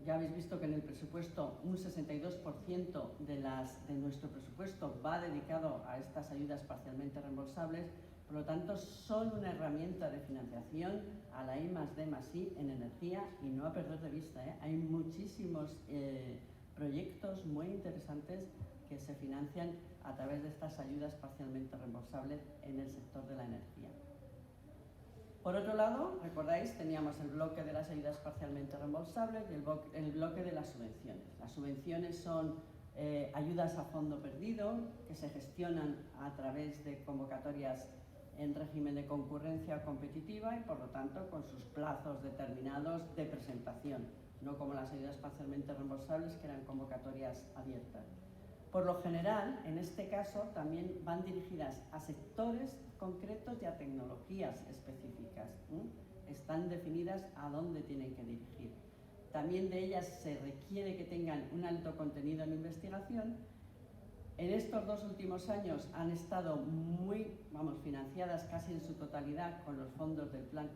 ya habéis visto que en el presupuesto un 62% de nuestro presupuesto va dedicado a estas ayudas parcialmente reembolsables, por lo tanto son una herramienta de financiación a la I+D+I en energía y no a perder de vista. Hay muchísimos proyectos muy interesantes que se financian a través de estas ayudas parcialmente reembolsables en el sector de la energía. Por otro lado, recordáis, teníamos el bloque de las ayudas parcialmente reembolsables y el bloque de las subvenciones. Las subvenciones son ayudas a fondo perdido que se gestionan a través de convocatorias en régimen de concurrencia competitiva y por lo tanto con sus plazos determinados de presentación, no como las ayudas parcialmente reembolsables que eran convocatorias abiertas. Por lo general, en este caso, también van dirigidas a sectores concretos y a tecnologías específicas. Están definidas a dónde tienen que dirigir. También de ellas se requiere que tengan un alto contenido en investigación. En estos 2 últimos años han estado financiadas casi en su totalidad con los fondos del plan,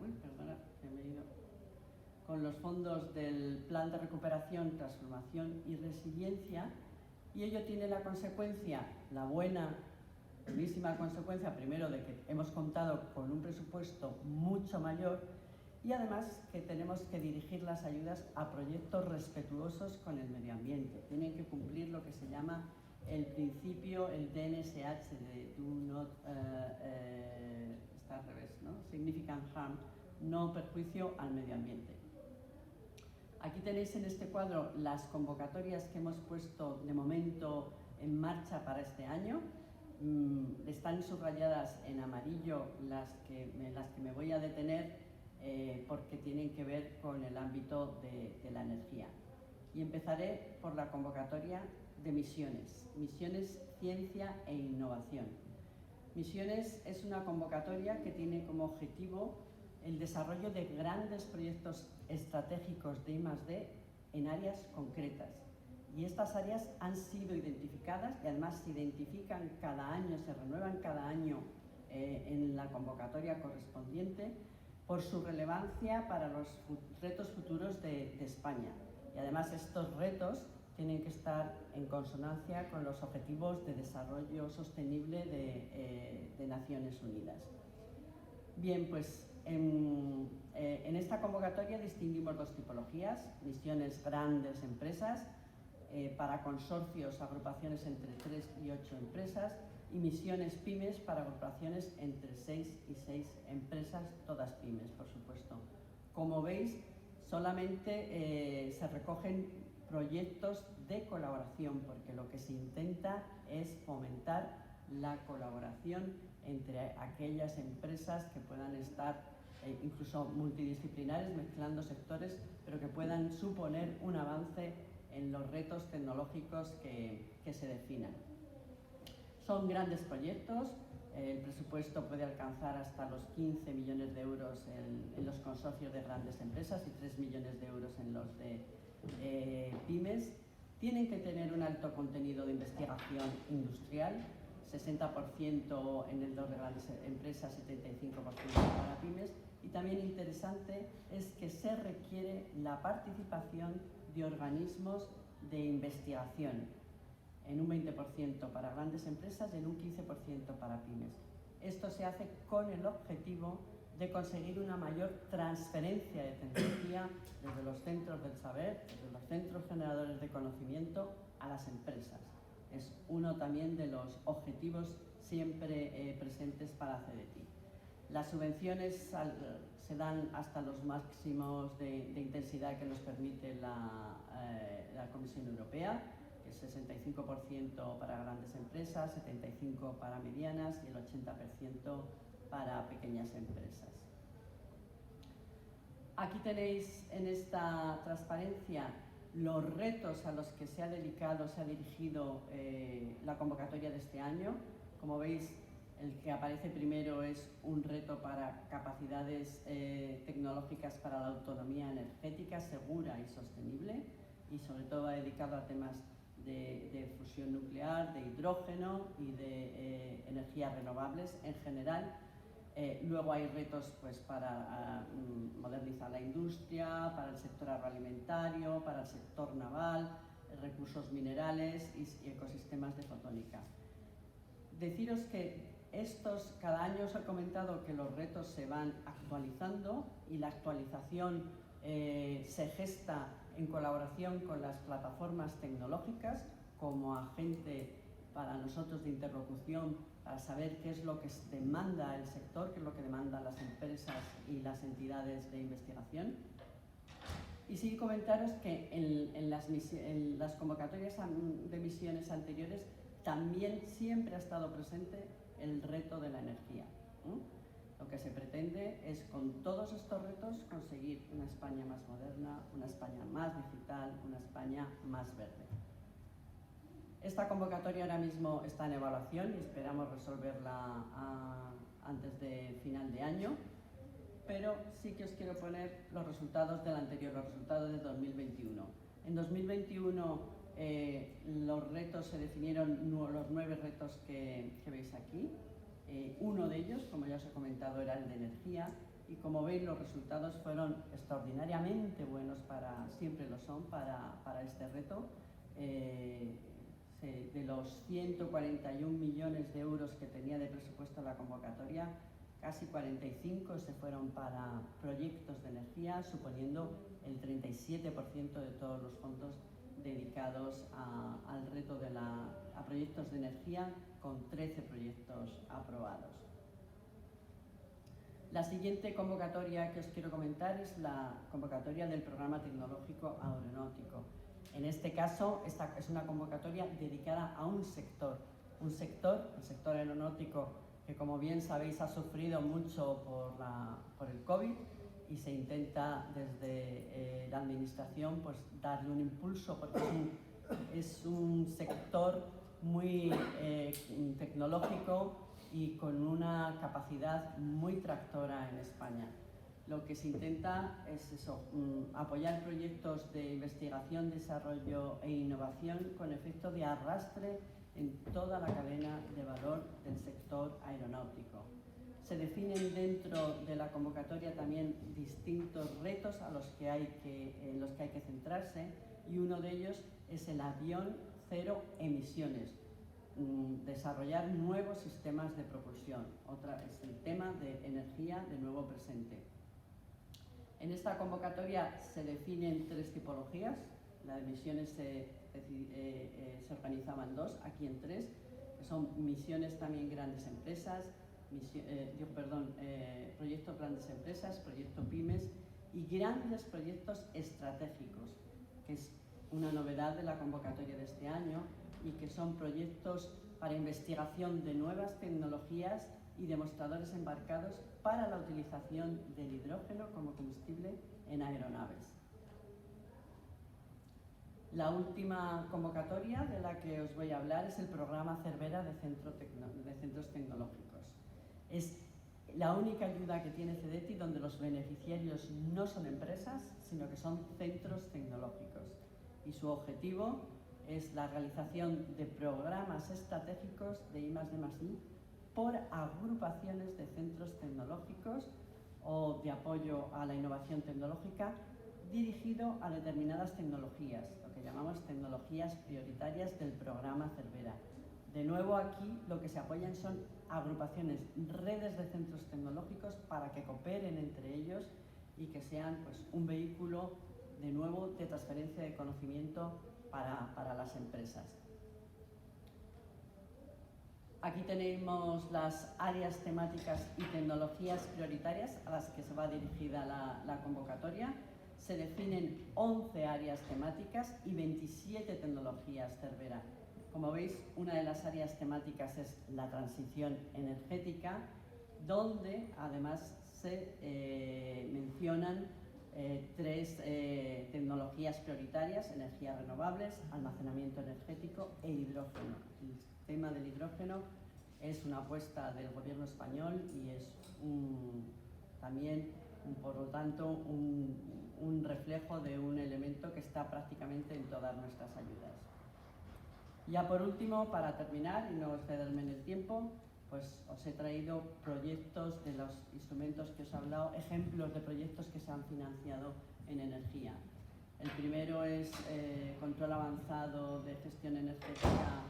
con los fondos del Plan de Recuperación, Transformación y Resiliencia, y ello tiene la consecuencia, la buenísima consecuencia, primero, de que hemos contado con un presupuesto mucho mayor y además que tenemos que dirigir las ayudas a proyectos respetuosos con el medio ambiente. Tienen que cumplir lo que se llama el principio, el DNSH, de Do Not, está al revés, ¿no? Significant Harm, no perjuicio al medio ambiente. Aquí tenéis en este cuadro las convocatorias que hemos puesto de momento en marcha para este año. Están subrayadas en amarillo las que me voy a detener porque tienen que ver con el ámbito de la energía. Y empezaré por la convocatoria de Misiones, Misiones Ciencia e Innovación. Misiones es una convocatoria que tiene como objetivo el desarrollo de grandes proyectos estratégicos de I+D en áreas concretas. Y estas áreas han sido identificadas y además se identifican cada año, se renuevan cada año en la convocatoria correspondiente por su relevancia para los retos futuros de España. Y además estos retos tienen que estar en consonancia con los Objetivos de Desarrollo Sostenible de Naciones Unidas. Bien, pues en esta convocatoria distinguimos 2 tipologías: misiones grandes empresas, para consorcios, agrupaciones entre 3 y 8 empresas, y misiones pymes para agrupaciones entre 6 y 6 empresas, todas pymes, por supuesto. Como veis, solamente se recogen proyectos de colaboración, porque lo que se intenta es fomentar la colaboración entre aquellas empresas que puedan estar incluso multidisciplinares, mezclando sectores, pero que puedan suponer un avance en los retos tecnológicos que se definan. Son grandes proyectos, el presupuesto puede alcanzar hasta los 15 millones de euros en los consorcios de grandes empresas y 3 millones de euros en los de pymes. Tienen que tener un alto contenido de investigación industrial, 60% en el de grandes empresas, 75% para pymes. Y también interesante es que se requiere la participación de organismos de investigación, en un 20% para grandes empresas y en un 15% para pymes. Esto se hace con el objetivo de conseguir una mayor transferencia de tecnología desde los centros del saber, desde los centros generadores de conocimiento a las empresas. Es uno también de los objetivos siempre presentes para CDTI. Las subvenciones se dan hasta los máximos de intensidad que nos permite la Comisión Europea, que es 65% para grandes empresas, 75% para medianas y el 80% para pequeñas empresas. Aquí tenéis en esta transparencia los retos a los que se ha dirigido la convocatoria de este año. Como veis, el que aparece primero es un reto para capacidades tecnológicas para la autonomía energética segura y sostenible, y sobre todo dedicado a temas de fusión nuclear, de hidrógeno y de energías renovables en general. Luego hay retos pues, para modernizar la industria, para el sector agroalimentario, para el sector naval, recursos minerales y ecosistemas de fotónica. Deciros que cada año os he comentado que los retos se van actualizando y la actualización se gesta en colaboración con las plataformas tecnológicas como agente para nosotros de interlocución para saber qué es lo que demanda el sector, qué es lo que demandan las empresas y las entidades de investigación. Y sí comentaros que en las convocatorias de misiones anteriores también siempre ha estado presente el reto de la energía. Lo que se pretende es, con todos estos retos, conseguir una España más moderna, una España más digital, una España más verde. Esta convocatoria ahora mismo está en evaluación y esperamos resolverla antes de final de año, pero sí que os quiero poner los resultados del anterior, los resultados de 2021. En 2021 los retos se definieron, los 9 retos que veis aquí. Uno de ellos, como ya os he comentado, era el de energía, y como veis los resultados fueron extraordinariamente buenos, siempre lo son para este reto. De los 141 millones de euros que tenía de presupuesto la convocatoria, casi 45 se fueron para proyectos de energía, suponiendo el 37% de todos los fondos dedicados al reto a proyectos de energía, con 13 proyectos aprobados. La siguiente convocatoria que os quiero comentar es la convocatoria del Programa Tecnológico Aeronáutico. En este caso, esta es una convocatoria dedicada a un sector, el sector aeronáutico, que como bien sabéis ha sufrido mucho por el COVID, y se intenta desde la administración pues, darle un impulso, porque es un sector muy tecnológico y con una capacidad muy tractora en España. Lo que se intenta es apoyar proyectos de investigación, desarrollo e innovación con efecto de arrastre en toda la cadena de valor del sector aeronáutico. Se definen dentro de la convocatoria también distintos retos en los que hay que centrarse, y uno de ellos es el avión cero emisiones, desarrollar nuevos sistemas de propulsión. Otra es el tema de energía de nuevo presente. En esta convocatoria se definen 3 tipologías. Las misiones se organizaban en 2, aquí en 3, que son misiones también grandes empresas, proyectos grandes empresas, proyectos pymes y grandes proyectos estratégicos, que es una novedad de la convocatoria de este año, y que son proyectos para investigación de nuevas tecnologías y demostradores embarcados para la utilización del hidrógeno como combustible en aeronaves. La última convocatoria de la que os voy a hablar es el programa Cervera de centros tecnológicos. Es la única ayuda que tiene CEDETI donde los beneficiarios no son empresas, sino que son centros tecnológicos. Y su objetivo es la realización de programas estratégicos de I+D+I por agrupaciones de centros tecnológicos o de apoyo a la innovación tecnológica dirigido a determinadas tecnologías, lo que llamamos tecnologías prioritarias del programa Cervera. De nuevo, aquí lo que se apoyan son agrupaciones, redes de centros tecnológicos para que cooperen entre ellos y que sean pues, un vehículo de nuevo de transferencia de conocimiento para las empresas. Aquí tenemos las áreas temáticas y tecnologías prioritarias a las que se va dirigida la convocatoria. Se definen 11 áreas temáticas y 27 tecnologías Cervera. Como veis, una de las áreas temáticas es la transición energética, donde además se mencionan 3 tecnologías prioritarias: energías renovables, almacenamiento energético e hidrógeno. El tema del hidrógeno es una apuesta del gobierno español y es también, por lo tanto, un reflejo de un elemento que está prácticamente en todas nuestras ayudas. Ya por último, para terminar y no excederme en el tiempo, pues os he traído proyectos de los instrumentos que os he hablado, ejemplos de proyectos que se han financiado en energía. El primero es control avanzado de gestión energética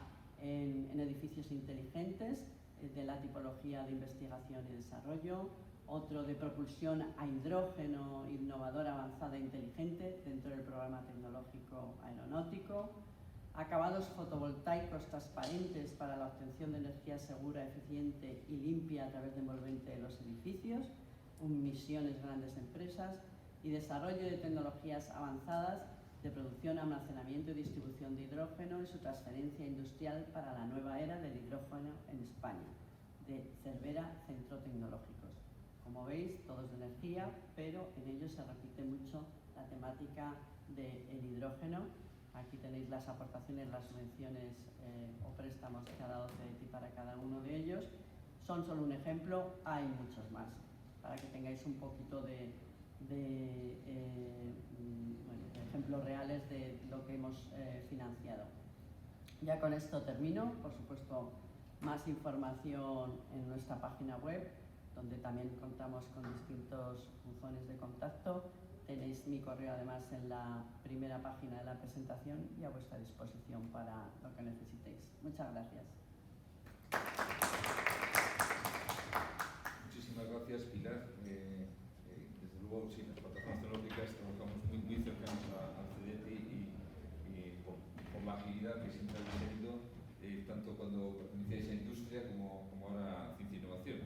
en edificios inteligentes, de la tipología de investigación y desarrollo. Otro de propulsión a hidrógeno innovadora avanzada e inteligente dentro del programa tecnológico aeronáutico. Acabados fotovoltaicos transparentes para la obtención de energía segura, eficiente y limpia a través de envolvente de los edificios, misiones grandes empresas, y desarrollo de tecnologías avanzadas de producción, almacenamiento y distribución de hidrógeno y su transferencia industrial para la nueva era del hidrógeno en España, de Cervera Centro Tecnológicos. Como veis, todos de energía, pero en ellos se repite mucho la temática del hidrógeno. Aquí tenéis las aportaciones, las subvenciones o préstamos que ha dado CDTI para cada uno de ellos. Son solo un ejemplo, hay muchos más, para que tengáis un poquito de ejemplos reales de lo que hemos financiado. Ya con esto termino. Por supuesto, más información en nuestra página web, donde también contamos con distintos buzones de contacto. Tenéis mi correo además en la primera página de la presentación y a vuestra disposición para lo que necesitéis. Muchas gracias. Muchísimas gracias, Pilar. Desde luego, sí, las plataformas tecnológicas trabajamos muy cercanos al CDTI y por la agilidad que siempre habéis tenido, tanto cuando iniciáis en industria como ahora ciencia e innovación.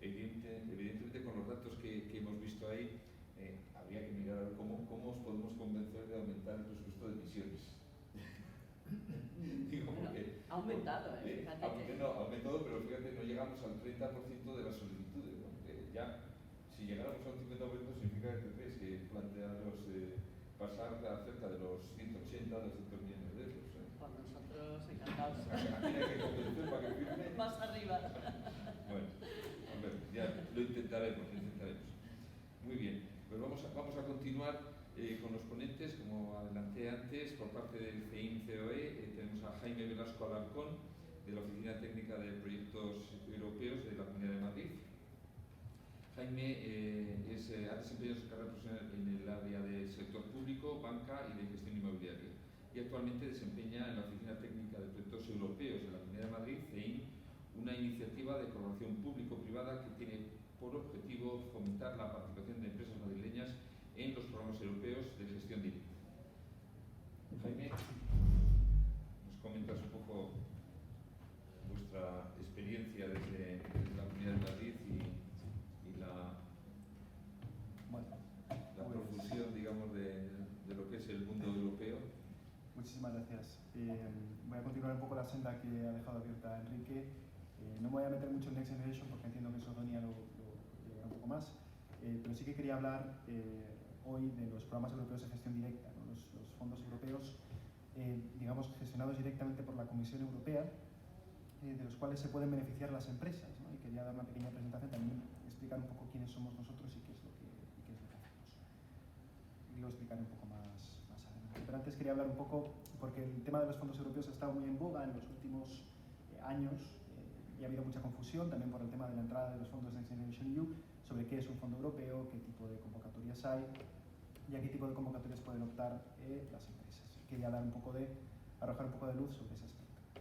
Evidentemente, con los datos que hemos visto ahí, habría que mirar a ver cómo os podemos convencer de aumentar el presupuesto de emisiones. Ha aumentado, ha aumentado, pero fíjate, no llegamos al 30% de las solicitudes, ¿no? Ya, si llegáramos a un 50% significa que tenéis que plantearos pasar a cerca de los 180, 200 millones de euros. Por nosotros, encantados. Aquí hay que convencer para que firme. Más arriba. Bueno, a ver, ya lo intentaremos. Muy bien, pues vamos a continuar con los ponentes, como adelanté antes, por parte del CEIM-COE. Tenemos a Jaime Velasco Alarcón, de la Oficina Técnica de Proyectos Europeos de la Comunidad de Madrid. Jaime ha desempeñado su carrera profesional en el área del sector público, banca y de gestión inmobiliaria, y actualmente desempeña en la Oficina Técnica de Proyectos Europeos de la Comunidad de Madrid, CEIM, una iniciativa de colaboración público-privada que tiene por objetivo fomentar la participación de empresas madrileñas en los programas europeos de gestión directa. Jaime, nos comentas un poco vuestra experiencia desde la Comunidad de Madrid y la profusión, digamos, de lo que es el mundo europeo. Muchísimas gracias. Voy a continuar un poco la senda que ha dejado abierta Enrique. No me voy a meter mucho en Next Generation porque entiendo que Sodonia lo llevará un poco más, pero sí que quería hablar hoy de los programas europeos de gestión directa, ¿no? los fondos europeos, digamos, gestionados directamente por la Comisión Europea, de los cuales se pueden beneficiar las empresas, ¿no? Y quería dar una pequeña presentación, también explicar un poco quiénes somos nosotros y qué es lo que hacemos. Y lo explicaré un poco más adelante. Pero antes quería hablar un poco, porque el tema de los fondos europeos ha estado muy en boga en los últimos años, y ha habido mucha confusión también por el tema de la entrada de los fondos Next Generation EU sobre qué es un fondo europeo, qué tipo de convocatorias hay y a qué tipo de convocatorias pueden optar las empresas. Quería arrojar un poco de luz sobre ese aspecto.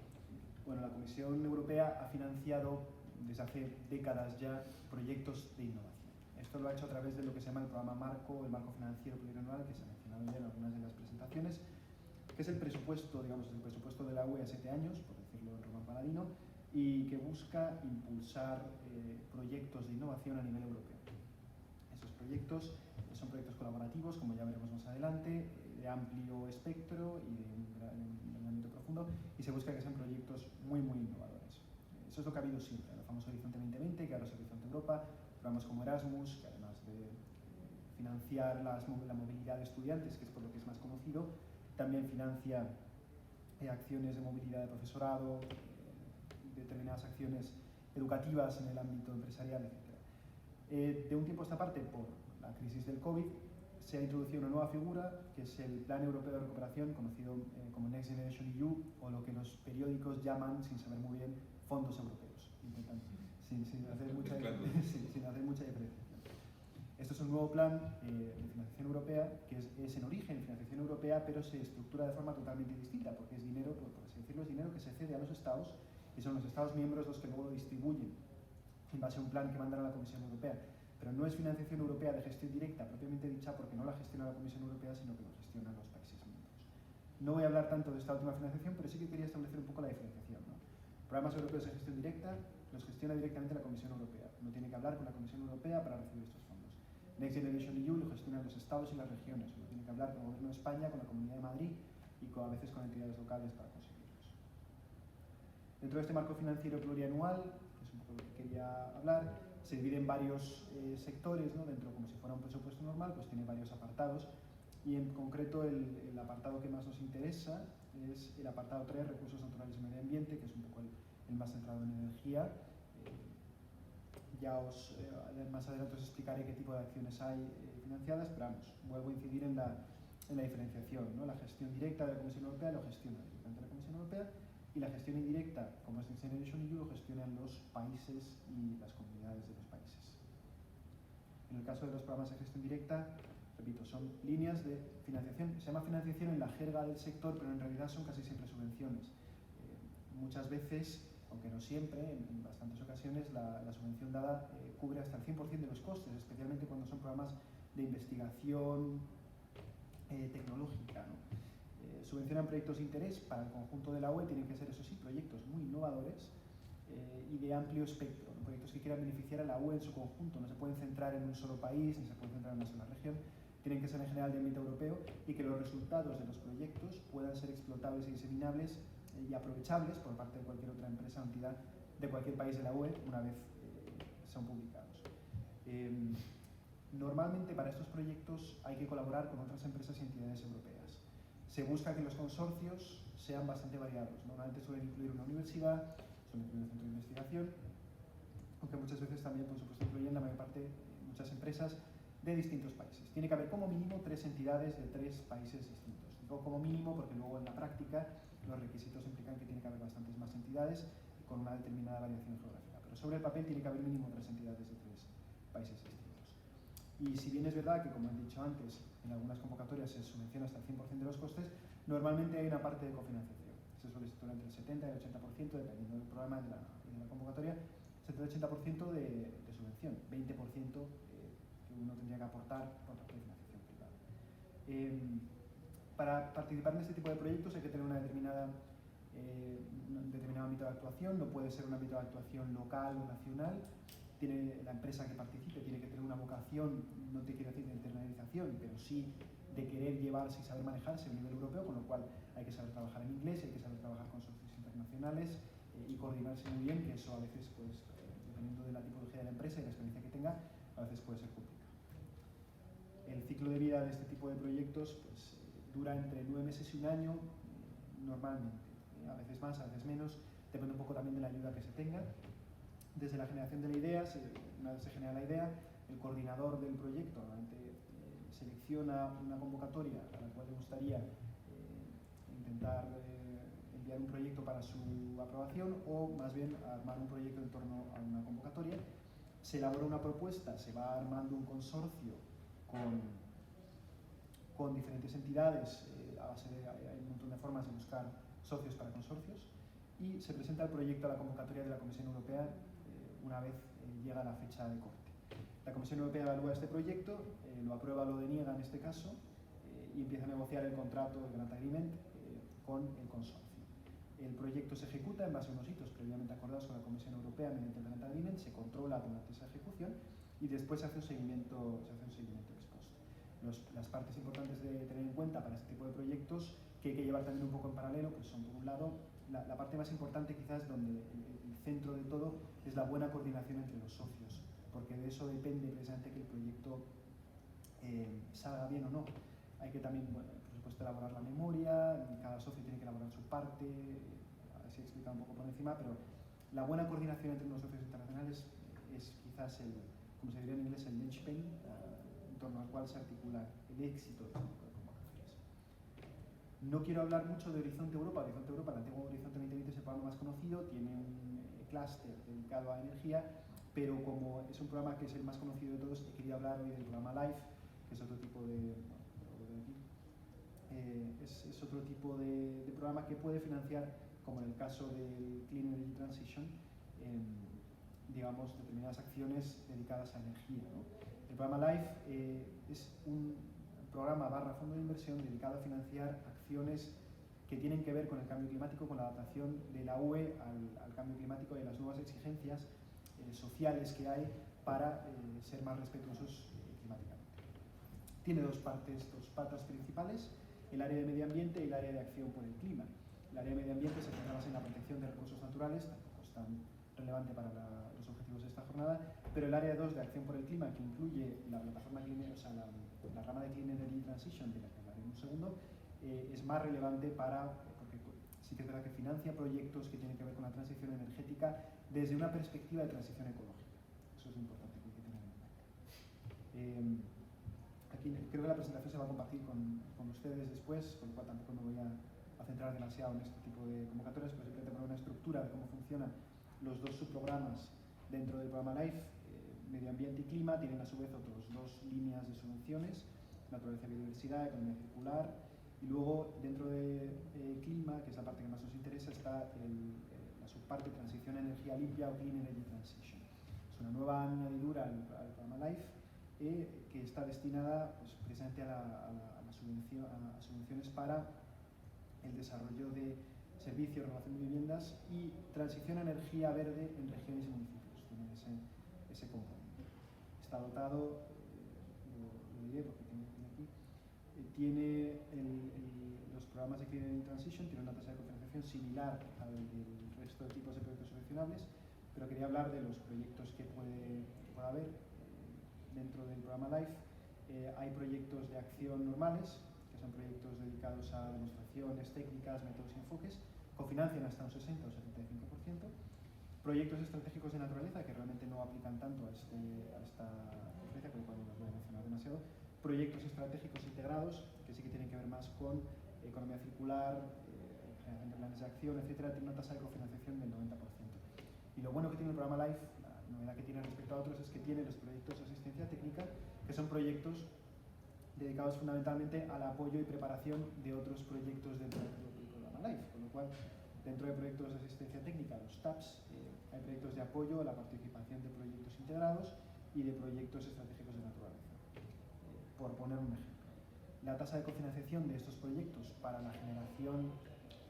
Bueno, la Comisión Europea ha financiado desde hace décadas ya proyectos de innovación. Esto lo ha hecho a través de lo que se llama el programa Marco, el Marco Financiero Plurianual, que se ha mencionado ya en algunas de las presentaciones, que es el presupuesto, digamos, el presupuesto de la UE a 7 años, por decirlo en román paladino, y que busca impulsar proyectos de innovación a nivel europeo. Esos proyectos son proyectos colaborativos, como ya veremos más adelante, de amplio espectro y de un ámbito profundo, y se busca que sean proyectos muy innovadores. Eso es lo que ha habido siempre, el famoso Horizonte 2020, que ahora es Horizonte Europa, programas como Erasmus, que además de financiar la movilidad de estudiantes, que es por lo que es más conocido, también financia acciones de movilidad de profesorado, determinadas acciones educativas en el ámbito empresarial, etc. De un tiempo a esta parte, por la crisis del COVID, se ha introducido una nueva figura, que es el Plan Europeo de Recuperación, conocido como Next Generation EU, o lo que los periódicos llaman, sin saber muy bien, fondos europeos, intentan, sin hacer mucha diferenciación. Esto es un nuevo plan de financiación europea, que es en origen financiación europea, pero se estructura de forma totalmente distinta, porque es dinero, por así decirlo, es dinero que se cede a los Estados, y son los Estados miembros los que luego lo distribuyen en base a un plan que mandan a la Comisión Europea. Pero no es financiación europea de gestión directa, propiamente dicha, porque no la gestiona la Comisión Europea, sino que lo gestionan los países miembros. No voy a hablar tanto de esta última financiación, pero sí que quería establecer un poco la diferenciación, ¿no? Programas europeos de gestión directa los gestiona directamente la Comisión Europea. No tiene que hablar con la Comisión Europea para recibir estos fondos. Next Generation EU lo gestionan los estados y las regiones. No tiene que hablar con el Gobierno de España, con la Comunidad de Madrid y a veces con entidades locales para conseguirlos. Dentro de este marco financiero plurianual, que es un poco lo que quería hablar, se divide en varios sectores, ¿no? Dentro, como si fuera un presupuesto normal, pues tiene varios apartados, y en concreto el apartado que más nos interesa es el apartado 3, recursos naturales y medio ambiente, que es un poco el más centrado en energía. Más adelante os explicaré qué tipo de acciones hay financiadas, pero vamos, vuelvo a incidir en la diferenciación, ¿no? La gestión directa de la Comisión Europea lo gestiona directamente la Comisión Europea, y la gestión indirecta, como es Next Generation EU, lo gestionan los países y las comunidades de los países. En el caso de los programas de gestión directa, repito, son líneas de financiación. Se llama financiación en la jerga del sector, pero en realidad son casi siempre subvenciones. Muchas veces, aunque no siempre, en bastantes ocasiones, la subvención dada cubre hasta el 100% de los costes, especialmente cuando son programas de investigación tecnológica, ¿no? Subvencionan proyectos de interés para el conjunto de la UE, tienen que ser, eso sí, proyectos muy innovadores y de amplio espectro, ¿no? Proyectos que quieran beneficiar a la UE en su conjunto, no se pueden centrar en un solo país, ni se pueden centrar en una sola región, tienen que ser en general de ámbito europeo, y que los resultados de los proyectos puedan ser explotables y diseminables y aprovechables por parte de cualquier otra empresa o entidad de cualquier país de la UE una vez sean publicados. Normalmente para estos proyectos hay que colaborar con otras empresas y entidades europeas. Se busca que los consorcios sean bastante variados. Normalmente suelen incluir una universidad, suelen incluir un centro de investigación, aunque muchas veces también, por supuesto, incluyen la mayor parte, muchas empresas de distintos países. Tiene que haber como mínimo 3 entidades de 3 países distintos. Digo como mínimo porque luego en la práctica los requisitos implican que tiene que haber bastantes más entidades con una determinada variación geográfica. Pero sobre el papel tiene que haber mínimo 3 entidades de 3 países distintos. Y si bien es verdad que, como he dicho antes, en algunas convocatorias se subvenciona hasta el 100% de los costes, normalmente hay una parte de cofinanciación. Se suele situar entre el 70 y el 80%, dependiendo del programa y de la convocatoria, 70-80% de subvención, 20% que uno tendría que aportar por parte de financiación privada. Para participar en este tipo de proyectos hay que tener un determinado ámbito de actuación, no puede ser un ámbito de actuación local o nacional. La empresa que participe tiene que tener una vocación, no te quiero decir de internalización, pero sí de querer llevarse y saber manejarse a nivel europeo, con lo cual hay que saber trabajar en inglés, hay que saber trabajar con socios internacionales y coordinarse muy bien, que eso a veces, pues, dependiendo de la tipología de la empresa y la experiencia que tenga, a veces puede ser complicado. El ciclo de vida de este tipo de proyectos pues, dura entre 9 meses y un año, normalmente, a veces más, a veces menos, depende un poco también de la ayuda que se tenga. Desde la generación de la idea, una vez se genera la idea, el coordinador del proyecto normalmente selecciona una convocatoria a la cual le gustaría intentar enviar un proyecto para su aprobación, o más bien armar un proyecto en torno a una convocatoria. Se elabora una propuesta, se va armando un consorcio con diferentes entidades, hay un montón de formas de buscar socios para consorcios, y se presenta el proyecto a la convocatoria de la Comisión Europea una vez llega la fecha de corte. La Comisión Europea evalúa este proyecto, lo aprueba o lo deniega en este caso, y empieza a negociar el contrato, el Grant Agreement, con el consorcio. El proyecto se ejecuta en base a unos hitos previamente acordados con la Comisión Europea mediante el Grant Agreement, se controla durante esa ejecución y después se hace un seguimiento ex post. Las partes importantes de tener en cuenta para este tipo de proyectos, que hay que llevar también un poco en paralelo, pues son por un lado, la parte más importante quizás donde el centro de todo es la buena coordinación entre los socios, porque de eso depende precisamente que el proyecto salga bien o no. Hay que también, bueno, por supuesto, elaborar la memoria, cada socio tiene que elaborar su parte, así he explicado un poco por encima, pero la buena coordinación entre los socios internacionales es quizás como se diría en inglés, el linchpin, en torno al cual se articula el éxito de este tipo de convocatorias. No quiero hablar mucho de Horizonte Europa. Horizonte Europa, el antiguo Horizonte 2020, es el programa más conocido, tiene un clúster dedicado a energía, pero como es un programa que es el más conocido de todos, he querido hablar hoy del programa LIFE, que es otro tipo de... es otro tipo de programa que puede financiar, como en el caso del Clean Energy Transition, digamos, determinadas acciones dedicadas a energía, ¿no? El programa LIFE es un programa / fondo de inversión dedicado a financiar acciones que tienen que ver con el cambio climático, con la adaptación de la UE al cambio climático y a las nuevas exigencias sociales que hay para ser más respetuosos climáticamente. Tiene dos patas principales: el área de medio ambiente y el área de acción por el clima. El área de medio ambiente se centra más en la protección de recursos naturales, tampoco es tan relevante para los objetivos de esta jornada, pero el área 2 de acción por el clima, que incluye la plataforma la rama de Clean Energy Transition, de la que hablaré en un segundo, es más relevante porque sí que es verdad que financia proyectos que tienen que ver con la transición energética desde una perspectiva de transición ecológica. Eso es importante que hay que tener en cuenta. Aquí creo que la presentación se va a compartir con ustedes después, con lo cual tampoco me voy a centrar demasiado en este tipo de convocatorias, pero simplemente poner una estructura de cómo funcionan los dos subprogramas dentro del programa LIFE. Medio ambiente y clima tienen a su vez otras dos líneas de subvenciones: naturaleza y biodiversidad, economía circular, y luego dentro de clima, que es la parte que más nos interesa, está la subparte transición a energía limpia o Clean Energy Transition. Es una nueva añadidura al programa LIFE que está destinada, pues, precisamente a subvenciones para el desarrollo de servicios, relación de viviendas y transición a energía verde en regiones y municipios. Tiene ese componente. Está dotado, lo diré porque tiene aquí, tiene los programas de Clean Energy Transition, tiene una tasa de cofinanciación similar al del resto de tipos de proyectos subvencionables, pero quería hablar de los proyectos que puede haber dentro del programa LIFE. Hay proyectos de acción normales, que son proyectos dedicados a demostraciones técnicas, métodos y enfoques, cofinancian hasta un 60 o 75%. Proyectos estratégicos de naturaleza, que realmente no aplican tanto a esta conferencia, con lo cual no los voy a mencionar demasiado. Proyectos estratégicos integrados, que sí que tienen que ver más con economía circular, generación de planes de acción, etcétera, tiene una tasa de cofinanciación del 90%. Y lo bueno que tiene el programa LIFE, la novedad que tiene respecto a otros, es que tiene los proyectos de asistencia técnica, que son proyectos dedicados fundamentalmente al apoyo y preparación de otros proyectos dentro del programa LIFE, con lo cual, dentro de proyectos de asistencia técnica, los TAPS, hay proyectos de apoyo a la participación de proyectos integrados y de proyectos estratégicos de naturaleza, por poner un ejemplo. La tasa de cofinanciación de estos proyectos para la generación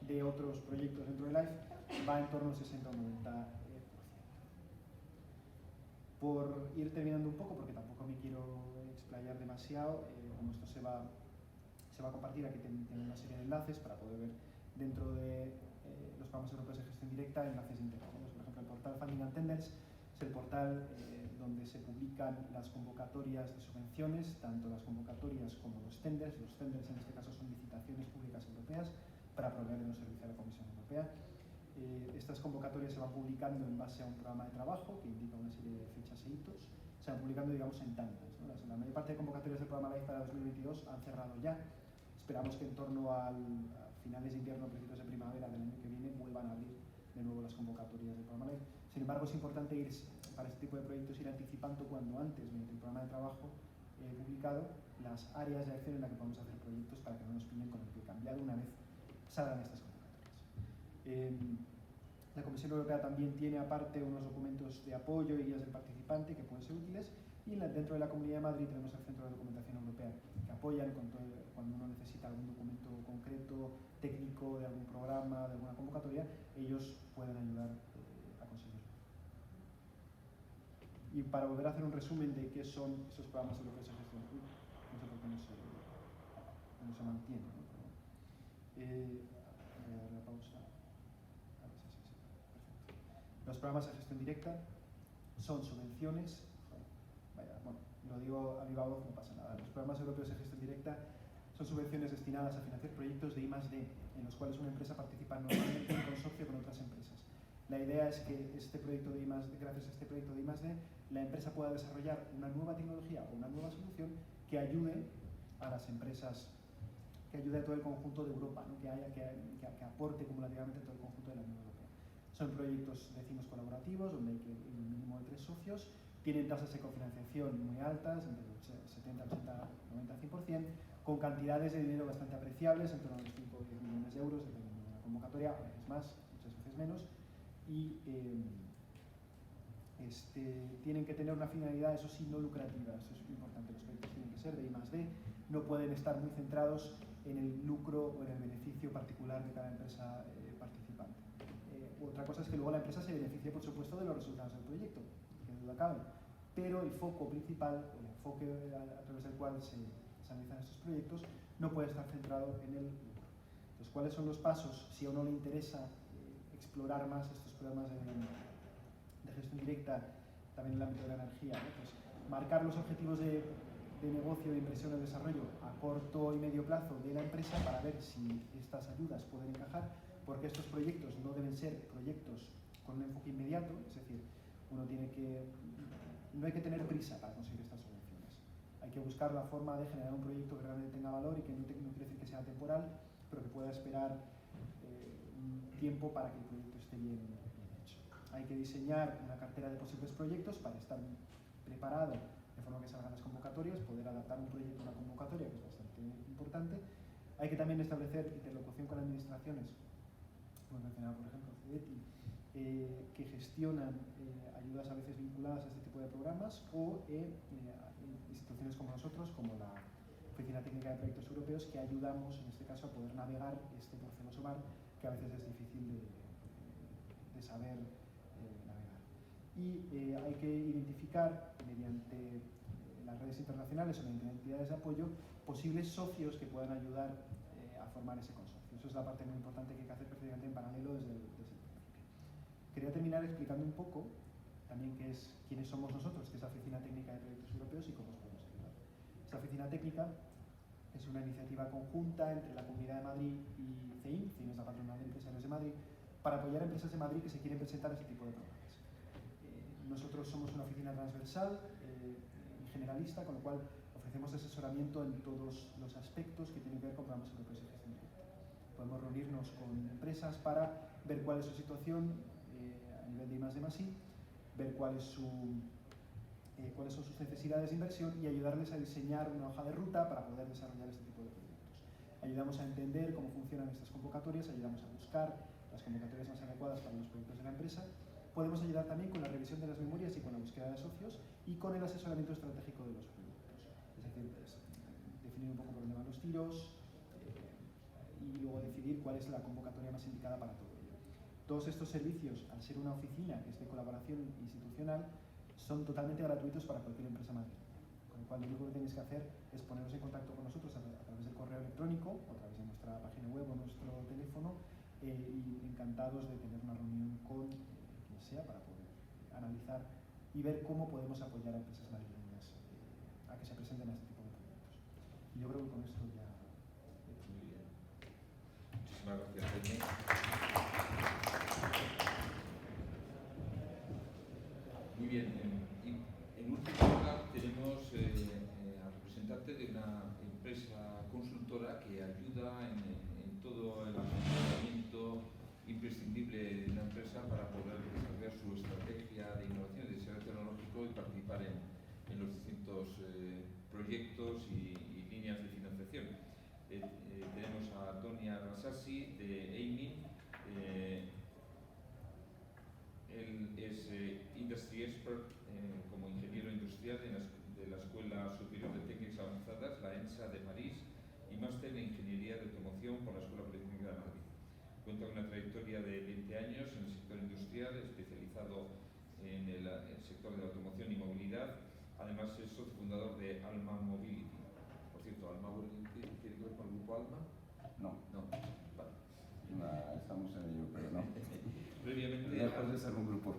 de otros proyectos dentro de LIFE va en torno al 60 o 90%. Por ir terminando un poco, porque tampoco me quiero explayar demasiado, como esto se va a compartir, aquí tienen una serie de enlaces para poder ver dentro de los programas europeos de gestión directa enlaces integrados. Por ejemplo, el portal Funding and Tenders es el portal donde se publican las convocatorias de subvenciones, tanto las convocatorias como los tenders. Los tenders en este caso son licitaciones públicas europeas para proveer de un servicio a la Comisión Europea. Estas convocatorias se van publicando en base a un programa de trabajo que indica una serie de fechas e hitos. Se van publicando, digamos, en tandas, ¿no? La mayor parte de convocatorias del programa LIFE para 2022 han cerrado ya. Esperamos que en torno a finales de invierno, principios de primavera del año que viene, vuelvan a abrir de nuevo las convocatorias del programa LIFE. Sin embargo, es importante para este tipo de proyectos ir anticipando cuando antes, mediante el programa de trabajo publicado, las áreas de acción en las que podemos hacer proyectos para que no nos pillen con el pie cambiado una vez salgan estas convocatorias. La Comisión Europea también tiene aparte unos documentos de apoyo y guías del participante que pueden ser útiles, y dentro de la Comunidad de Madrid tenemos el Centro de Documentación Europea, que apoyan cuando uno necesita algún documento concreto, técnico, de algún programa programa, de alguna convocatoria, ellos pueden ayudar a conseguirlo. Y para volver a hacer un resumen de qué son esos programas europeos de gestión, no sé por qué no se mantiene, ¿no? Voy a dar la pausa. A ver si es así. Perfecto. Los programas de gestión directa son subvenciones. Vaya, bueno, lo digo a viva voz, no pasa nada. Los programas europeos de gestión directa son subvenciones destinadas a financiar proyectos de I+D, en los cuales una empresa participa normalmente en consorcio con otras empresas. La idea es que gracias a este proyecto de I+D, la empresa pueda desarrollar una nueva tecnología o una nueva solución que ayude a las empresas, que ayude a todo el conjunto de Europa, ¿no? que aporte cumulativamente a todo el conjunto de la Unión Europea. Son proyectos, decimos, colaborativos, donde hay un mínimo de 3 socios, tienen tasas de cofinanciación muy altas, entre el 70, 80, 90, 100%, con cantidades de dinero bastante apreciables, en torno a los 5 o 10 millones de euros, dependiendo de la convocatoria, a veces más, muchas veces menos, y tienen que tener una finalidad, eso sí, no lucrativa. Eso es importante. Los proyectos tienen que ser de I+D, no pueden estar muy centrados en el lucro o en el beneficio particular de cada empresa participante. Otra cosa es que luego la empresa se beneficie, por supuesto, de los resultados del proyecto, que duda cabe, pero el foco principal, el enfoque a través del cual se analizan estos proyectos, no puede estar centrado en el lucro. Entonces, ¿cuáles son los pasos si a uno le interesa explorar más estos programas de gestión directa, también en el ámbito de la energía, ¿no? Pues marcar los objetivos de negocio, de inversión o desarrollo a corto y medio plazo de la empresa para ver si estas ayudas pueden encajar, porque estos proyectos no deben ser proyectos con un enfoque inmediato, es decir, no hay que tener prisa para conseguir estas subvenciones. Hay que buscar la forma de generar un proyecto que realmente tenga valor y que no quiere decir que sea temporal, pero que pueda esperar un tiempo para que el proyecto esté bien hecho. Hay que diseñar una cartera de posibles proyectos para estar preparado de forma que salgan las convocatorias, poder adaptar un proyecto a una convocatoria, que es bastante importante. Hay que también establecer interlocución con administraciones, como mencionaba por ejemplo CEDETI, que gestionan ayudas a veces vinculadas a este tipo de programas, o instituciones como nosotros, como la Oficina Técnica de Proyectos Europeos, que ayudamos en este caso a poder navegar este proceso mar, que a veces es difícil de saber navegar. Y hay que identificar mediante las redes internacionales o mediante entidades de apoyo posibles socios que puedan ayudar a formar ese consorcio. Eso es la parte muy importante que hay que hacer precisamente en paralelo desde el principio. Quería terminar explicando un poco también quiénes somos nosotros, que es la Oficina Técnica de Proyectos Europeos, y cómo os podemos ayudar. Esta Oficina Técnica es una iniciativa conjunta entre la Comunidad de Madrid y CEIM, CEIM es la patronal de empresarios de Madrid, para apoyar a empresas de Madrid que se quieren presentar a este tipo de programas. Nosotros somos una oficina transversal y generalista, con lo cual ofrecemos asesoramiento en todos los aspectos que tienen que ver con programas europeos de gestión directa. Podemos reunirnos con empresas para ver cuál es su situación a nivel de I+D+I, ver cuáles son sus necesidades de inversión y ayudarles a diseñar una hoja de ruta para poder desarrollar este tipo de proyectos. Ayudamos a entender cómo funcionan estas convocatorias, ayudamos a buscar las convocatorias más adecuadas para los proyectos de la empresa. Podemos ayudar también con la revisión de las memorias y con la búsqueda de socios y con el asesoramiento estratégico de los proyectos. Es decir, definir un poco por dónde van los tiros y luego decidir cuál es la convocatoria más indicada para todo ello. Todos estos servicios, al ser una oficina que es de colaboración institucional, son totalmente gratuitos para cualquier empresa madrileña. Con lo cual, lo único que tenéis que hacer es poneros en contacto con nosotros a través del correo electrónico o a través de nuestra página web o nuestro teléfono, y encantados de tener una reunión con quien sea para poder analizar y ver cómo podemos apoyar a empresas madrileñas a que se presenten a este tipo de proyectos. Y yo creo que con esto ya... Muy bien. Muchísimas gracias, Jaime. Muy bien. En último lugar tenemos al representante de una empresa consultora que ayuda en todo el asesoramiento imprescindible de una empresa para poder desarrollar su estrategia de innovación y de desarrollo tecnológico y participar en los distintos proyectos y líneas de financiación. Tenemos a Tony Arrasasi de Aimin. Él es Industry Expert como ingeniero industrial de la Escuela Superior de Técnicas Avanzadas, la ENSA de París, y máster en Ingeniería de Automoción por la Escuela Politécnica de Madrid. Cuenta con una especializado en el sector de la automoción y movilidad. Además es socio fundador de Alma Mobility. Por cierto, ¿Alma Mobility tiene que ver con el grupo Alma? No. No. Vale. Estamos en ello, pero no. Previamente... Lejos de ser un grupo.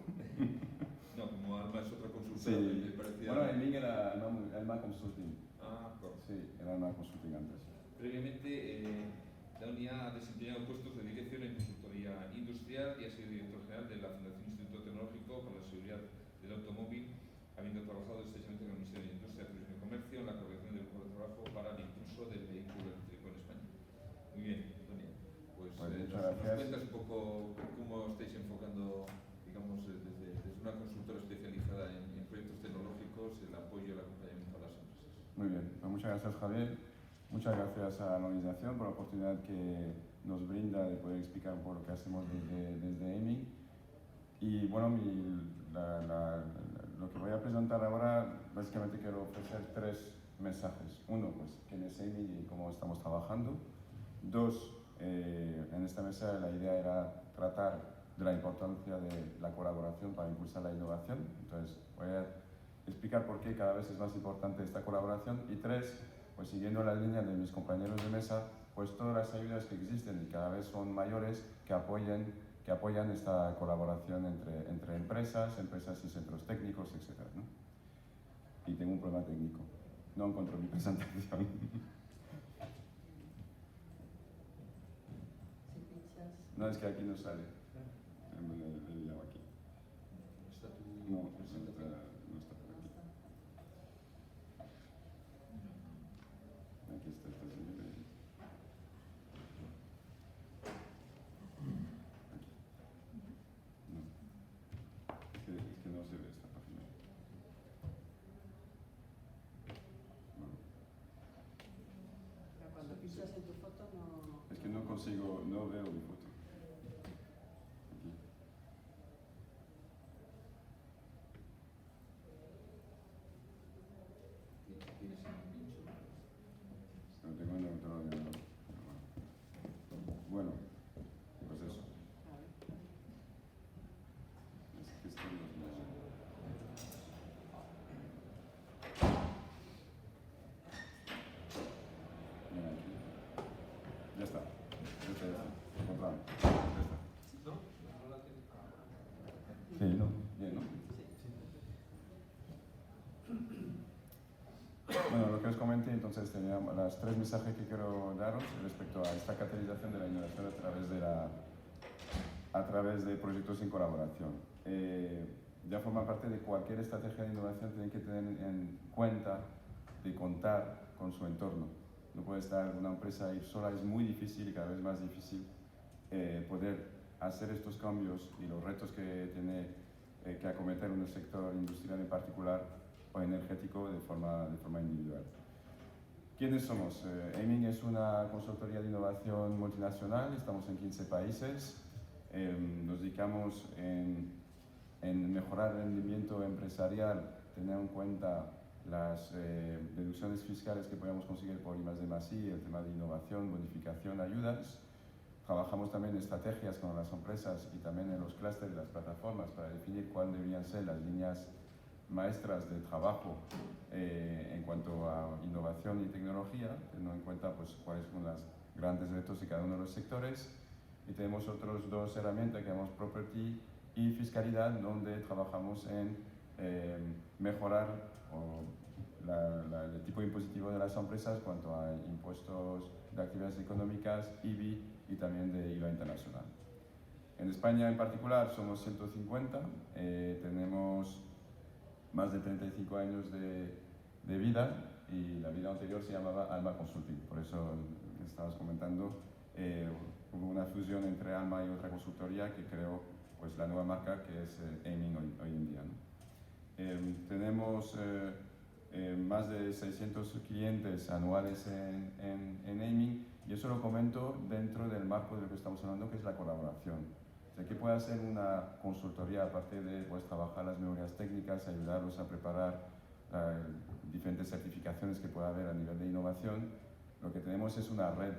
No, como Alma es otra consultora. Sí. Me parecía... Bueno, en mí era Alma Consulting. Ah, correcto. Sí, era Alma Consulting antes. Previamente, Daunia ha desempeñado puestos de dirección en consultoría industrial y ha sido director general de la Fundación Instituto Tecnológico para la Seguridad del Automóvil, habiendo trabajado estrechamente con el Ministerio de Industria, Turismo y Comercio en la coordinación del grupo de trabajo para el impulso del vehículo eléctrico en España. Muy bien, Daunia. Pues muchas nos gracias. cuentas un poco cómo estáis enfocando, digamos, desde una consultora especializada en proyectos tecnológicos, el apoyo y el acompañamiento a las empresas. Muy bien, pues muchas gracias, Javier. Muchas gracias a la organización por la oportunidad que nos brinda de poder explicar un poco lo que hacemos desde Aiming. Y bueno, lo que voy a presentar ahora, básicamente quiero ofrecer 3 mensajes. Uno, pues, quién es Aiming y cómo estamos trabajando. 2, en esta mesa la idea era tratar de la importancia de la colaboración para impulsar la innovación. Entonces, voy a explicar por qué cada vez es más importante esta colaboración. Y 3, pues siguiendo la línea de mis compañeros de mesa, pues todas las ayudas que existen y cada vez son mayores que apoyan esta colaboración entre empresas y centros técnicos, etc., ¿no? Y tengo un problema técnico. No encuentro mi presentación. No, es que aquí no sale. Le llamo aquí. ¿Está tu No, presentación? no está por aquí. Aquí está esta señora. Aquí. No. Es que no se ve esta página. Bueno, Cuando pinchas en tu foto no... es que no consigo, no veo mi foto. Aquí. ¿Tienes un pincho? Lo tengo en otro ordenador. Bueno, pues eso. Es que esto no es nada. Mira aquí. Ya está. Encontramos. Ya está. No, no la tengo. Sí, ¿no? Bien, ¿no? Bueno, lo que os comenté, entonces tenía las 3 mensajes que quiero daros respecto a esta catalización de la innovación a través de proyectos en colaboración. Ya forma parte de cualquier estrategia de innovación, tienen que tener en cuenta de contar con su entorno. No puede estar una empresa ir sola, es muy difícil y cada vez más difícil poder hacer estos cambios y los retos que tiene que acometer en el sector industrial en particular o energético de forma individual. ¿Quiénes somos? Aiming es una consultoría de innovación multinacional, estamos en 15 países, nos dedicamos en mejorar el rendimiento empresarial, tener en cuenta las deducciones fiscales que podemos conseguir por I+D+I, el tema de innovación, bonificación, ayudas. Trabajamos también en estrategias con las empresas y también en los clústeres de las plataformas para definir cuáles deberían ser las líneas maestras de trabajo en cuanto a innovación y tecnología, teniendo en cuenta pues, cuáles son los grandes retos de cada uno de los sectores. Y tenemos otras 2 herramientas que llamamos Property y Fiscalidad, donde trabajamos en mejorar el tipo impositivo de las empresas cuanto a impuestos de actividades económicas, IBI y también de IVA internacional. En España en particular somos 150, tenemos más de 35 años de vida y la vida anterior se llamaba Alma Consulting, por eso estabas comentando, hubo una fusión entre Alma y otra consultoría que creó pues, la nueva marca que es Aiming hoy en día, ¿no? Tenemos más de 600 clientes anuales en Aiming y eso lo comento dentro del marco de lo que estamos hablando, que es la colaboración. O sea, ¿qué puede hacer una consultoría aparte de pues, trabajar las memorias técnicas, ayudarlos a preparar diferentes certificaciones que pueda haber a nivel de innovación? Lo que tenemos es una red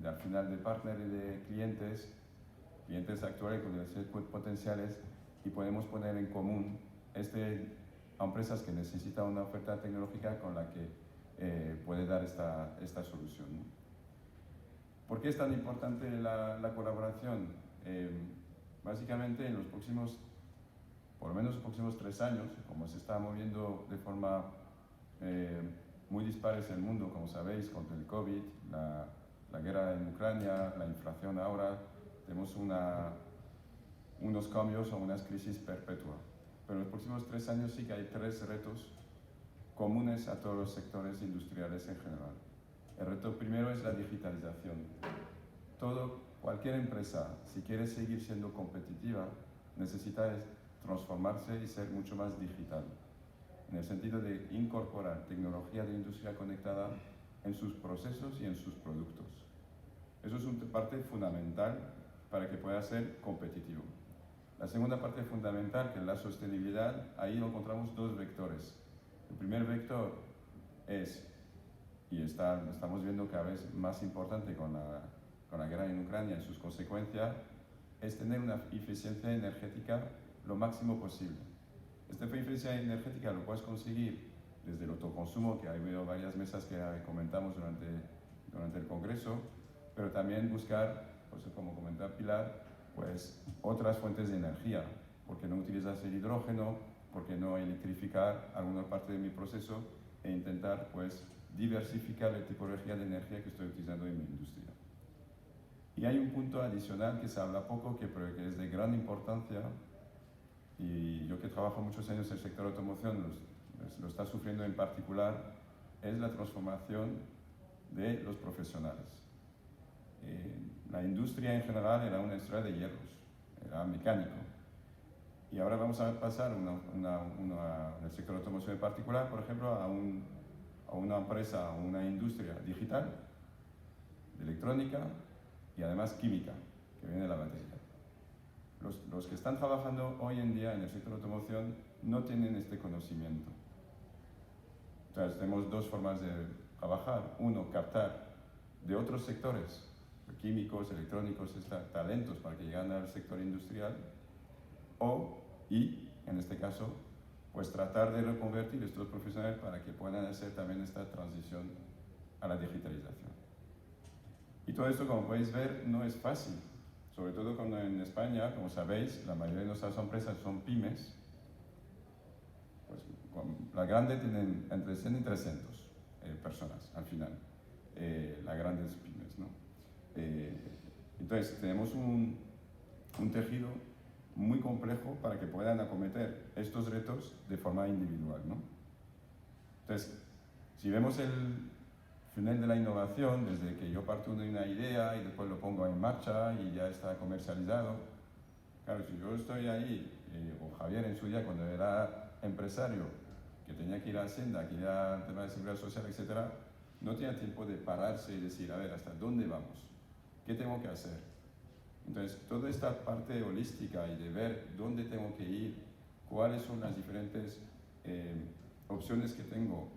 al final de partners y de clientes actuales y potenciales y podemos poner en común a empresas que necesitan una oferta tecnológica con la que puede dar esta solución, ¿no? ¿Por qué es tan importante la colaboración? Básicamente en los próximos, por lo menos los próximos 3 años, como se está moviendo de forma muy dispares el mundo, como sabéis, con el COVID, la guerra en Ucrania, la inflación ahora, tenemos unos cambios o unas crisis perpetuas. Pero en los próximos 3 años sí que hay 3 retos comunes a todos los sectores industriales en general. El reto primero es la digitalización. Cualquier empresa, si quiere seguir siendo competitiva, necesita transformarse y ser mucho más digital, en el sentido de incorporar tecnología de industria conectada en sus procesos y en sus productos. Eso es una parte fundamental para que pueda ser competitivo. La segunda parte fundamental, que es la sostenibilidad, ahí encontramos 2 vectores. El primer vector es, y estamos viendo cada vez más importante con la guerra en Ucrania y sus consecuencias, es tener una eficiencia energética lo máximo posible. Esta eficiencia energética lo puedes conseguir desde el autoconsumo, que ha habido varias mesas que comentamos durante el Congreso, pero también buscar, pues, como comentaba Pilar, pues, otras fuentes de energía, porque no utilizas el hidrógeno, porque no electrificar alguna parte de mi proceso e intentar, pues, diversificar la tipología de energía que estoy utilizando en mi industria. Y hay un punto adicional que se habla poco, pero que es de gran importancia, y yo que trabajo muchos años en el sector automoción lo está sufriendo en particular, es la transformación de los profesionales. La industria en general era una industria de hierros, era mecánico. Y ahora vamos a pasar en el sector automoción en particular, por ejemplo, a una empresa, a una industria digital, de electrónica y además química, que viene de la batería. Los que están trabajando hoy en día en el sector automoción no tienen este conocimiento. Entonces tenemos 2 formas de trabajar. Uno, captar de otros sectores, químicos, electrónicos, talentos para que lleguen al sector industrial, y en este caso, pues tratar de reconvertir estos profesionales para que puedan hacer también esta transición a la digitalización. Y todo esto, como podéis ver, no es fácil, sobre todo cuando en España, como sabéis, la mayoría de nuestras empresas son pymes. Pues la grande tienen entre 100 y 300 personas al final, las grandes pymes, ¿no? Entonces tenemos un tejido muy complejo para que puedan acometer estos retos de forma individual, ¿no? Entonces, si vemos el final de la innovación, desde que yo parto de una idea y después lo pongo en marcha y ya está comercializado, claro, si yo estoy ahí, o Javier en su día cuando era empresario, que tenía que ir a Hacienda, que ya el tema de seguridad social, etc., no tenía tiempo de pararse y decir, a ver, ¿hasta dónde vamos? ¿Qué tengo que hacer? Entonces, toda esta parte holística y de ver dónde tengo que ir, cuáles son las diferentes opciones que tengo,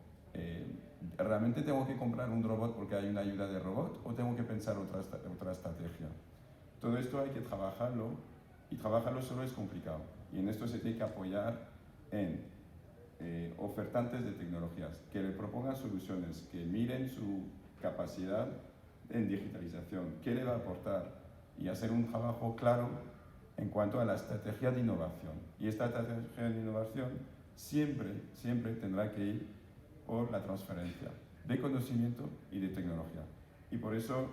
¿realmente tengo que comprar un robot porque hay una ayuda de robot o tengo que pensar otra estrategia? Todo esto hay que trabajarlo y trabajarlo solo es complicado. Y en esto se tiene que apoyar en ofertantes de tecnologías que le propongan soluciones, que miren su capacidad en digitalización, qué le va a aportar, y hacer un trabajo claro en cuanto a la estrategia de innovación. Y esta estrategia de innovación siempre tendrá que ir por la transferencia de conocimiento y de tecnología. Y por eso,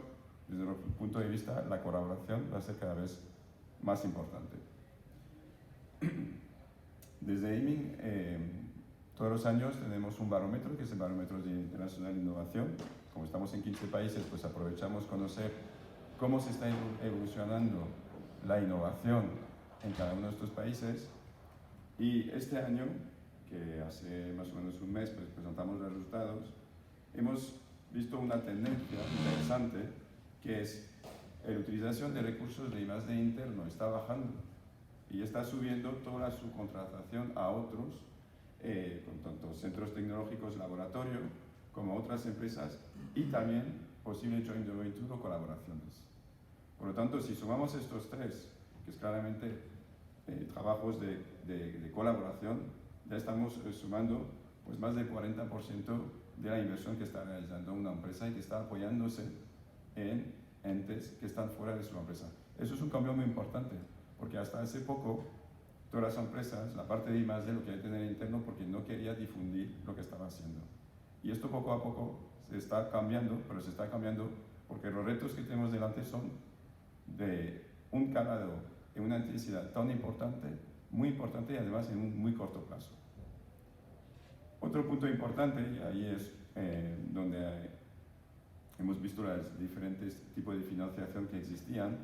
desde nuestro punto de vista, la colaboración va a ser cada vez más importante. Desde Aiming, todos los años tenemos un barómetro, que es el Barómetro Internacional de Innovación. Como estamos en 15 países, pues aprovechamos conocer cómo se está evolucionando la innovación en cada uno de estos países. Y este año, que hace más o menos un mes pues presentamos los resultados, hemos visto una tendencia interesante, que es la utilización de recursos de I+D interno está bajando y está subiendo toda la subcontratación a otros, con tanto centros tecnológicos, laboratorio, como otras empresas, y también posible joint venture o colaboraciones. Por lo tanto, si sumamos estos 3, que es claramente trabajos de colaboración, ya estamos sumando pues, más del 40% de la inversión que está realizando una empresa y que está apoyándose en entes que están fuera de su empresa. Eso es un cambio muy importante, porque hasta hace poco todas las empresas, la parte de I+D lo quería tener interno porque no quería difundir lo que estaba haciendo. Y esto poco a poco se está cambiando, pero se está cambiando porque los retos que tenemos delante son de un calado en una intensidad tan importante, muy importante y además en un muy corto plazo. Otro punto importante, y ahí es donde hemos visto los diferentes tipos de financiación que existían,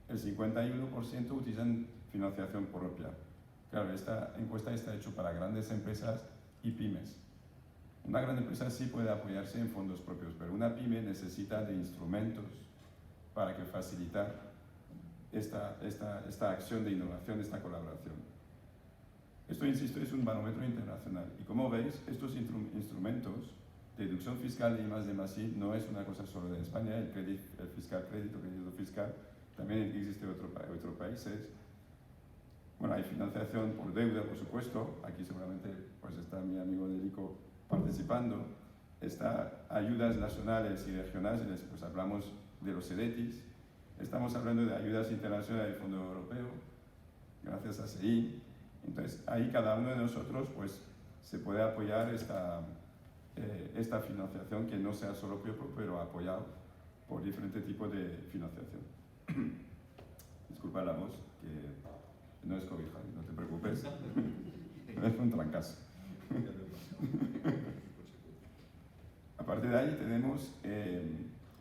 el 51% utilizan financiación propia. Claro, esta encuesta está hecha para grandes empresas y pymes. Una gran empresa sí puede apoyarse en fondos propios, pero una pyme necesita de instrumentos para que facilitar esta acción de innovación, esta colaboración. Esto, insisto, es un barómetro internacional. Y como veis, estos instrumentos de deducción fiscal de I+D+I no es una cosa solo de España, el fiscal crédito fiscal, también existe en otros países. Bueno, hay financiación por deuda, por supuesto. Aquí seguramente pues, está mi amigo Delico participando. Está ayudas nacionales y regionales, pues hablamos de los CEDETIs. Estamos hablando de ayudas internacionales del Fondo Europeo, gracias a CEI. Entonces, ahí cada uno de nosotros pues, se puede apoyar esta financiación que no sea solo propio, pero apoyado por diferentes tipos de financiación. Disculpa la voz, que no es COVID, Javi, no te preocupes. Es un trancazo. Aparte de ahí tenemos,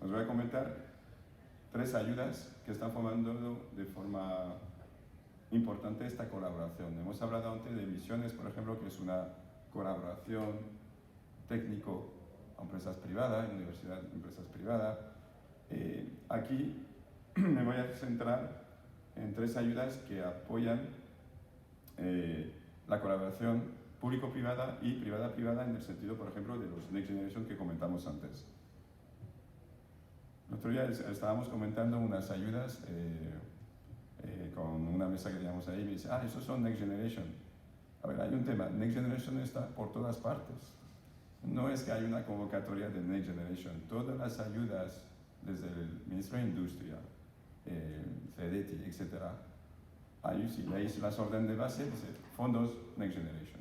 os voy a comentar 3 ayudas que están formando de forma importante esta colaboración. Hemos hablado antes de Misiones, por ejemplo, que es una colaboración técnico a empresas privadas, universidad, empresas privadas. Aquí me voy a centrar en 3 ayudas que apoyan la colaboración público-privada y privada-privada en el sentido, por ejemplo, de los Next Generation que comentamos antes. El otro día estábamos comentando unas ayudas con una mesa que teníamos ahí y me dice, esos son Next Generation. A ver, hay un tema, Next Generation está por todas partes. No es que hay una convocatoria de Next Generation. Todas las ayudas, desde el Ministerio de Industria, CEDETI, etc., ahí si leéis las órdenes de base, dice fondos Next Generation.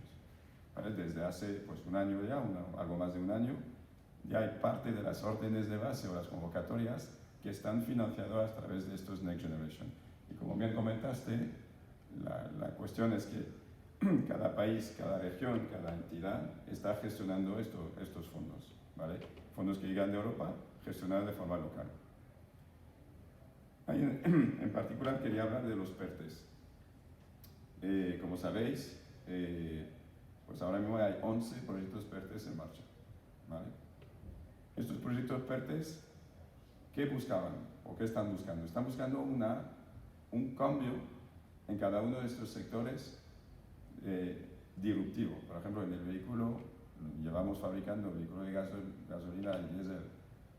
¿Vale? Desde hace pues, un año ya, algo más de un año, ya hay parte de las órdenes de base o las convocatorias que están financiadas a través de estos Next Generation. Y como bien comentaste, la cuestión es que cada país, cada región, cada entidad está gestionando estos fondos, ¿vale? Fondos que llegan de Europa, gestionados de forma local. En particular quería hablar de los PERTES. Como sabéis, pues ahora mismo hay 11 proyectos PERTES en marcha, ¿vale? Estos proyectos PERTES, ¿qué buscaban o qué están buscando? Están buscando un cambio en cada uno de estos sectores disruptivo. Por ejemplo, en el vehículo, llevamos fabricando vehículos de gasolina y diésel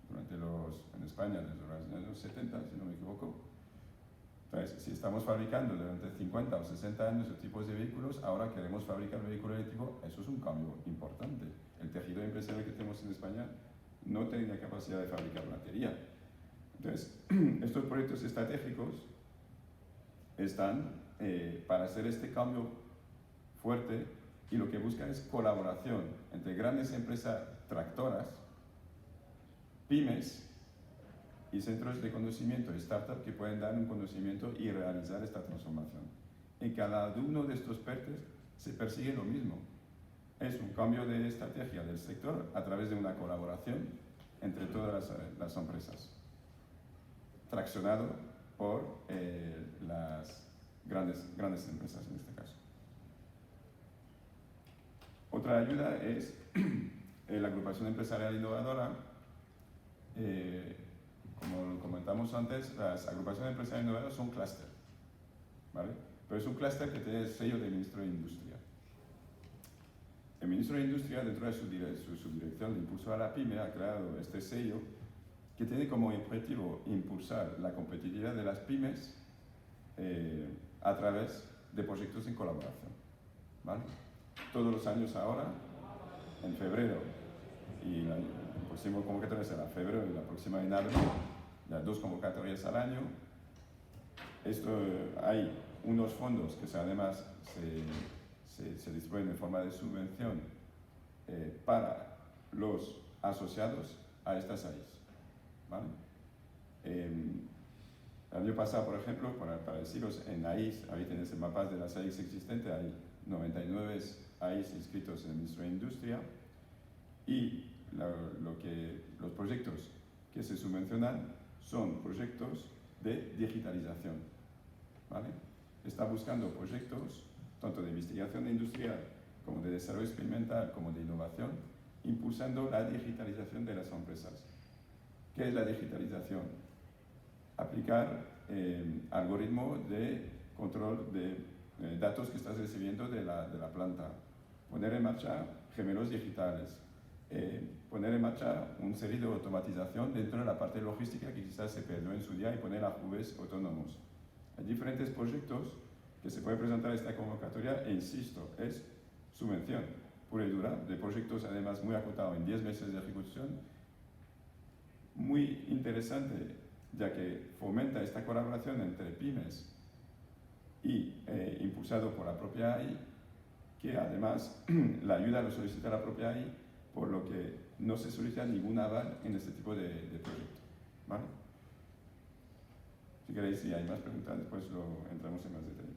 en España desde los años 70, si no me equivoco. Entonces, si estamos fabricando durante 50 o 60 años estos tipos de vehículos, ahora queremos fabricar vehículo eléctrico, eso es un cambio importante. El tejido empresarial que tenemos en España no tiene la capacidad de fabricar batería. Entonces, estos proyectos estratégicos están para hacer este cambio fuerte y lo que buscan es colaboración entre grandes empresas tractoras, pymes y centros de conocimiento, startups que pueden dar un conocimiento y realizar esta transformación. En cada uno de estos PERTES se persigue lo mismo. Es un cambio de estrategia del sector a través de una colaboración entre todas las empresas, traccionado por las grandes empresas en este caso. Otra ayuda es la agrupación empresarial innovadora. Como comentamos antes, las agrupaciones empresariales innovadoras son clúster, ¿vale? Pero es un clúster que tiene el sello del Ministro de Industria. El Ministro de Industria, dentro de su subdirección de impulso a la PYME, ha creado este sello que tiene como objetivo impulsar la competitividad de las pymes a través de proyectos en colaboración, ¿vale? Todos los años ahora, en febrero, y el próximo convocatoria será febrero y la próxima en abril, las 2 convocatorias al año. Hay unos fondos que además se disponen en forma de subvención para los asociados a estas AIs, ¿vale? El año pasado, por ejemplo, para deciros, en AIs, ahí tenéis el mapa de las AIs existentes, hay 99 AIs inscritos en el Ministerio de Industria, y los proyectos que se subvencionan son proyectos de digitalización, ¿vale? Está buscando proyectos tanto de investigación industrial como de desarrollo experimental como de innovación, impulsando la digitalización de las empresas. ¿Qué es la digitalización? Aplicar algoritmos de control de datos que estás recibiendo de la planta, poner en marcha gemelos digitales, poner en marcha una serie de automatización dentro de la parte logística que quizás se perdió en su día y poner a hubs autónomos. Hay diferentes proyectos que se pueden presentar a esta convocatoria e insisto, es subvención pura y dura, de proyectos además muy acotados en 10 meses de ejecución, muy interesante ya que fomenta esta colaboración entre pymes y impulsado por la propia AI, que además la ayuda lo solicita la propia AI, por lo que no se solicita ningún aval en este tipo de proyecto, ¿vale? Si queréis, si hay más preguntas, después entramos en más detalle.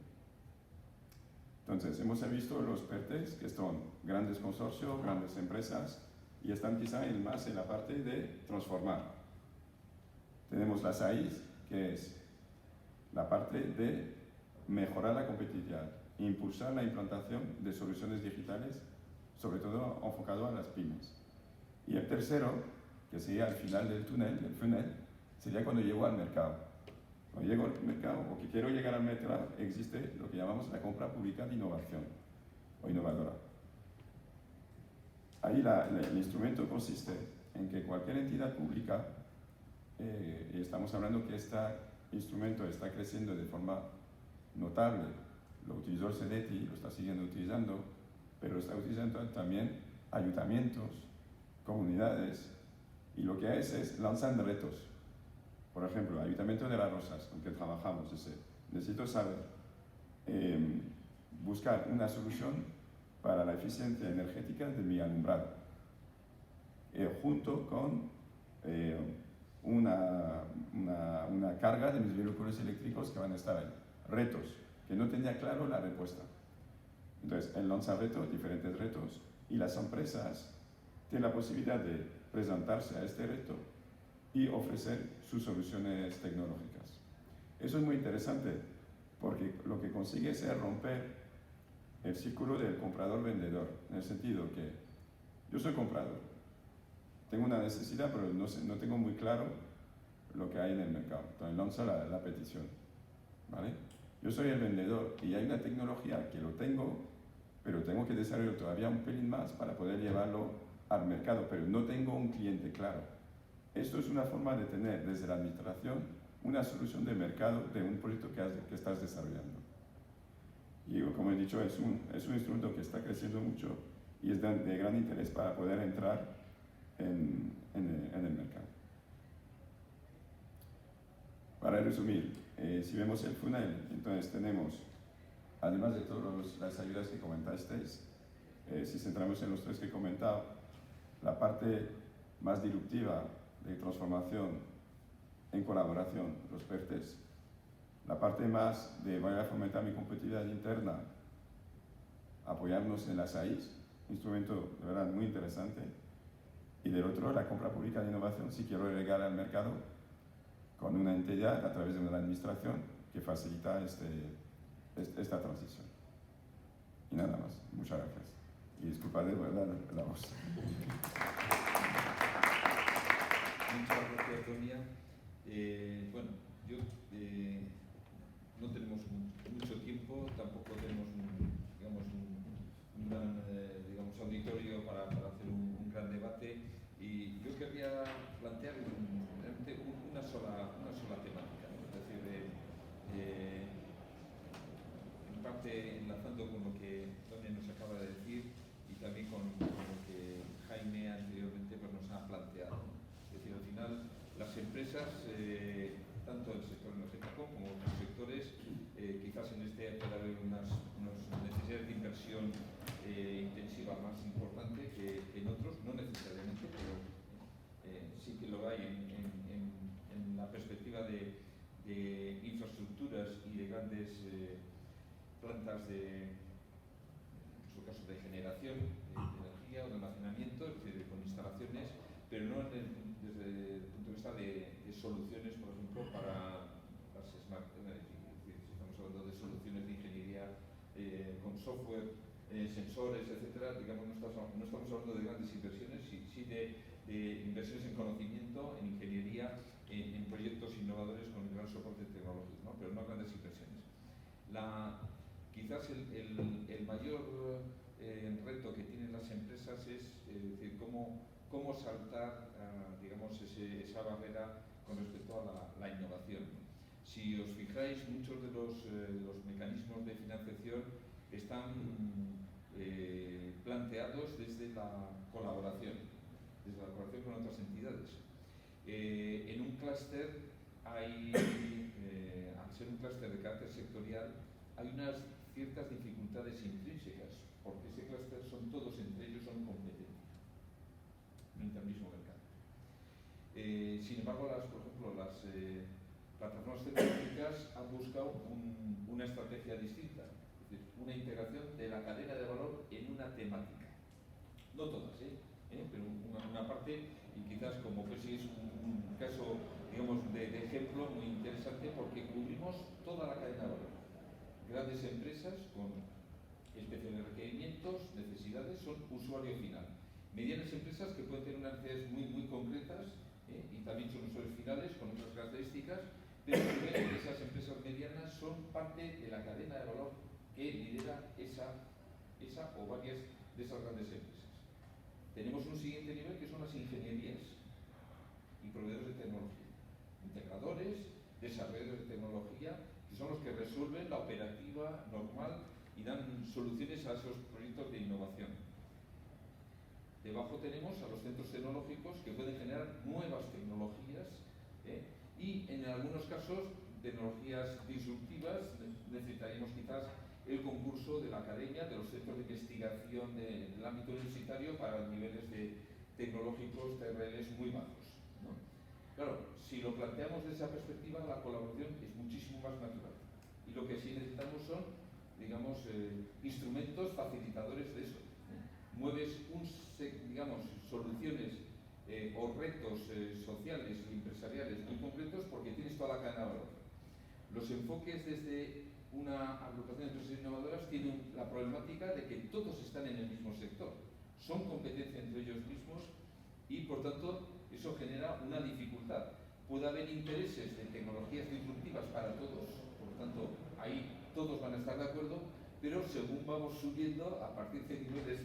Entonces, hemos visto los PERTEs, que son grandes consorcios, grandes empresas, y están quizá más en la parte de transformar. Tenemos las AIs, que es la parte de mejorar la competitividad, impulsar la implantación de soluciones digitales, sobre todo enfocado a las pymes. Y el tercero, que sería al final del túnel, del funnel, sería cuando llego al mercado. Cuando llego al mercado, o que quiero llegar al mercado, existe lo que llamamos la compra pública de innovación, o innovadora. Ahí el instrumento consiste en que cualquier entidad pública, y estamos hablando que este instrumento está creciendo de forma notable, lo utilizó el CDTI, lo está siguiendo utilizando, pero lo está utilizando también ayuntamientos, comunidades, y lo que es lanzar retos. Por ejemplo, el Ayuntamiento de Las Rosas, con que trabajamos, necesito saber, buscar una solución para la eficiencia energética de mi alumbrado, junto con una carga de mis vehículos eléctricos que van a estar ahí. Retos, que no tenía claro la respuesta. Entonces, él lanza retos, diferentes retos, y las empresas tienen la posibilidad de presentarse a este reto y ofrecer sus soluciones tecnológicas. Eso es muy interesante, porque lo que consigue es romper el círculo del comprador-vendedor, en el sentido que yo soy comprador, tengo una necesidad, pero no tengo muy claro lo que hay en el mercado. Entonces lanzo la petición, ¿vale? Yo soy el vendedor y hay una tecnología que lo tengo, pero tengo que desarrollar todavía un pelín más para poder llevarlo al mercado, pero no tengo un cliente claro. Esto es una forma de tener desde la administración una solución de mercado de un proyecto que estás desarrollando. Y como he dicho, es un instrumento que está creciendo mucho y es de gran interés para poder entrar en el mercado. Para resumir, si vemos el funnel, entonces tenemos, además de todas las ayudas que comentasteis, si centramos en los tres que he comentado, la parte más disruptiva de transformación en colaboración, los PERTEs, la parte más de voy a fomentar mi competitividad interna, apoyarnos en las AIs, instrumento de verdad muy interesante, y del otro la compra pública de innovación, si quiero llegar al mercado con una entidad a través de una administración que facilita esta transición. Y nada más, muchas gracias. Y disculpad de verdad la voz. Muchas gracias, Tonia. Bueno, no tenemos mucho tiempo, tampoco tenemos un gran auditorio para hacer un gran debate, y yo querría plantear una sola temática, ¿no? Es decir, en parte quizás en este puede haber unas necesidades de inversión intensiva más importante que en otros, no necesariamente, pero sí que lo hay en la perspectiva de infraestructuras y de grandes plantas en su caso, de generación de energía o de almacenamiento, es decir, con instalaciones, pero no desde el punto de vista de soluciones, por ejemplo, para las smart energy. Es decir, si estamos hablando de soluciones de ingeniería con software, sensores, etcétera, digamos, no estamos hablando de grandes inversiones, sí de inversiones en conocimiento, en ingeniería, en proyectos innovadores con gran soporte tecnológico, ¿no? Pero no grandes inversiones. Quizás el mayor reto que tienen las empresas es decir, cómo saltar digamos, esa barrera con respecto a la innovación. Si os fijáis, muchos de los mecanismos de financiación están planteados desde la colaboración con otras entidades. En un clúster hay, al ser un clúster de carácter sectorial, hay unas ciertas dificultades intrínsecas, porque ese clúster todos entre ellos son competentes frente al mismo mercado. Sin embargo, por ejemplo, las plataformas tecnológicas han buscado una estrategia distinta, es decir, una integración de la cadena de valor en una temática. No todas, pero una parte, y quizás como que sí es un caso, digamos, de ejemplo muy interesante, porque cubrimos toda la cadena de valor. Grandes empresas con especiales requerimientos, necesidades, son usuario final. Medianas empresas que pueden tener unas necesidades muy concretas y también son usuarios finales con otras características, pero primero esas empresas medianas son parte de la cadena de valor que lidera esa o varias de esas grandes empresas. Tenemos un siguiente nivel que son las ingenierías y proveedores de tecnología, integradores, desarrolladores de tecnología, que son los que resuelven la operativa normal y dan soluciones a esos proyectos de innovación. Debajo tenemos a los centros tecnológicos que pueden generar nuevas tecnologías y en algunos casos tecnologías disruptivas. Necesitaríamos quizás el concurso de la academia, de los centros de investigación del ámbito universitario para niveles tecnológicos TRLs muy bajos, ¿no? Claro, si lo planteamos desde esa perspectiva, la colaboración es muchísimo más natural. Y lo que sí necesitamos son, digamos, instrumentos facilitadores de eso. Mueves digamos, soluciones o retos sociales y empresariales muy concretos porque tienes toda la cadena de valor. Los enfoques desde una agrupación de empresas innovadoras tienen la problemática de que todos están en el mismo sector, son competencia entre ellos mismos y por tanto eso genera una dificultad. Puede haber intereses de tecnologías disruptivas para todos, por lo tanto ahí todos van a estar de acuerdo, pero según vamos subiendo a partir de niveles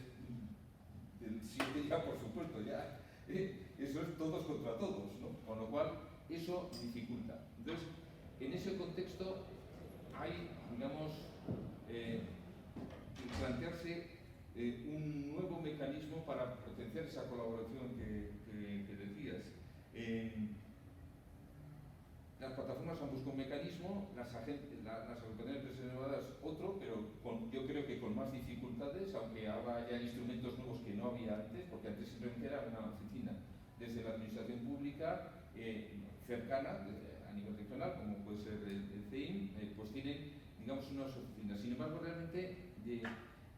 del 7 ya, por supuesto, ya eso es todos contra todos, ¿no? Con lo cual eso dificulta. Entonces, en ese contexto hay, digamos, plantearse un nuevo mecanismo para potenciar esa colaboración que decías. Las plataformas han buscado un mecanismo, las agrupaciones de empresas innovadoras otro, pero yo creo que con más dificultades, aunque ahora haya instrumentos nuevos que no había antes, porque antes simplemente era una oficina desde la administración pública cercana a nivel regional, como puede ser el CEIM, pues tienen, digamos, unas oficinas. Sin embargo, realmente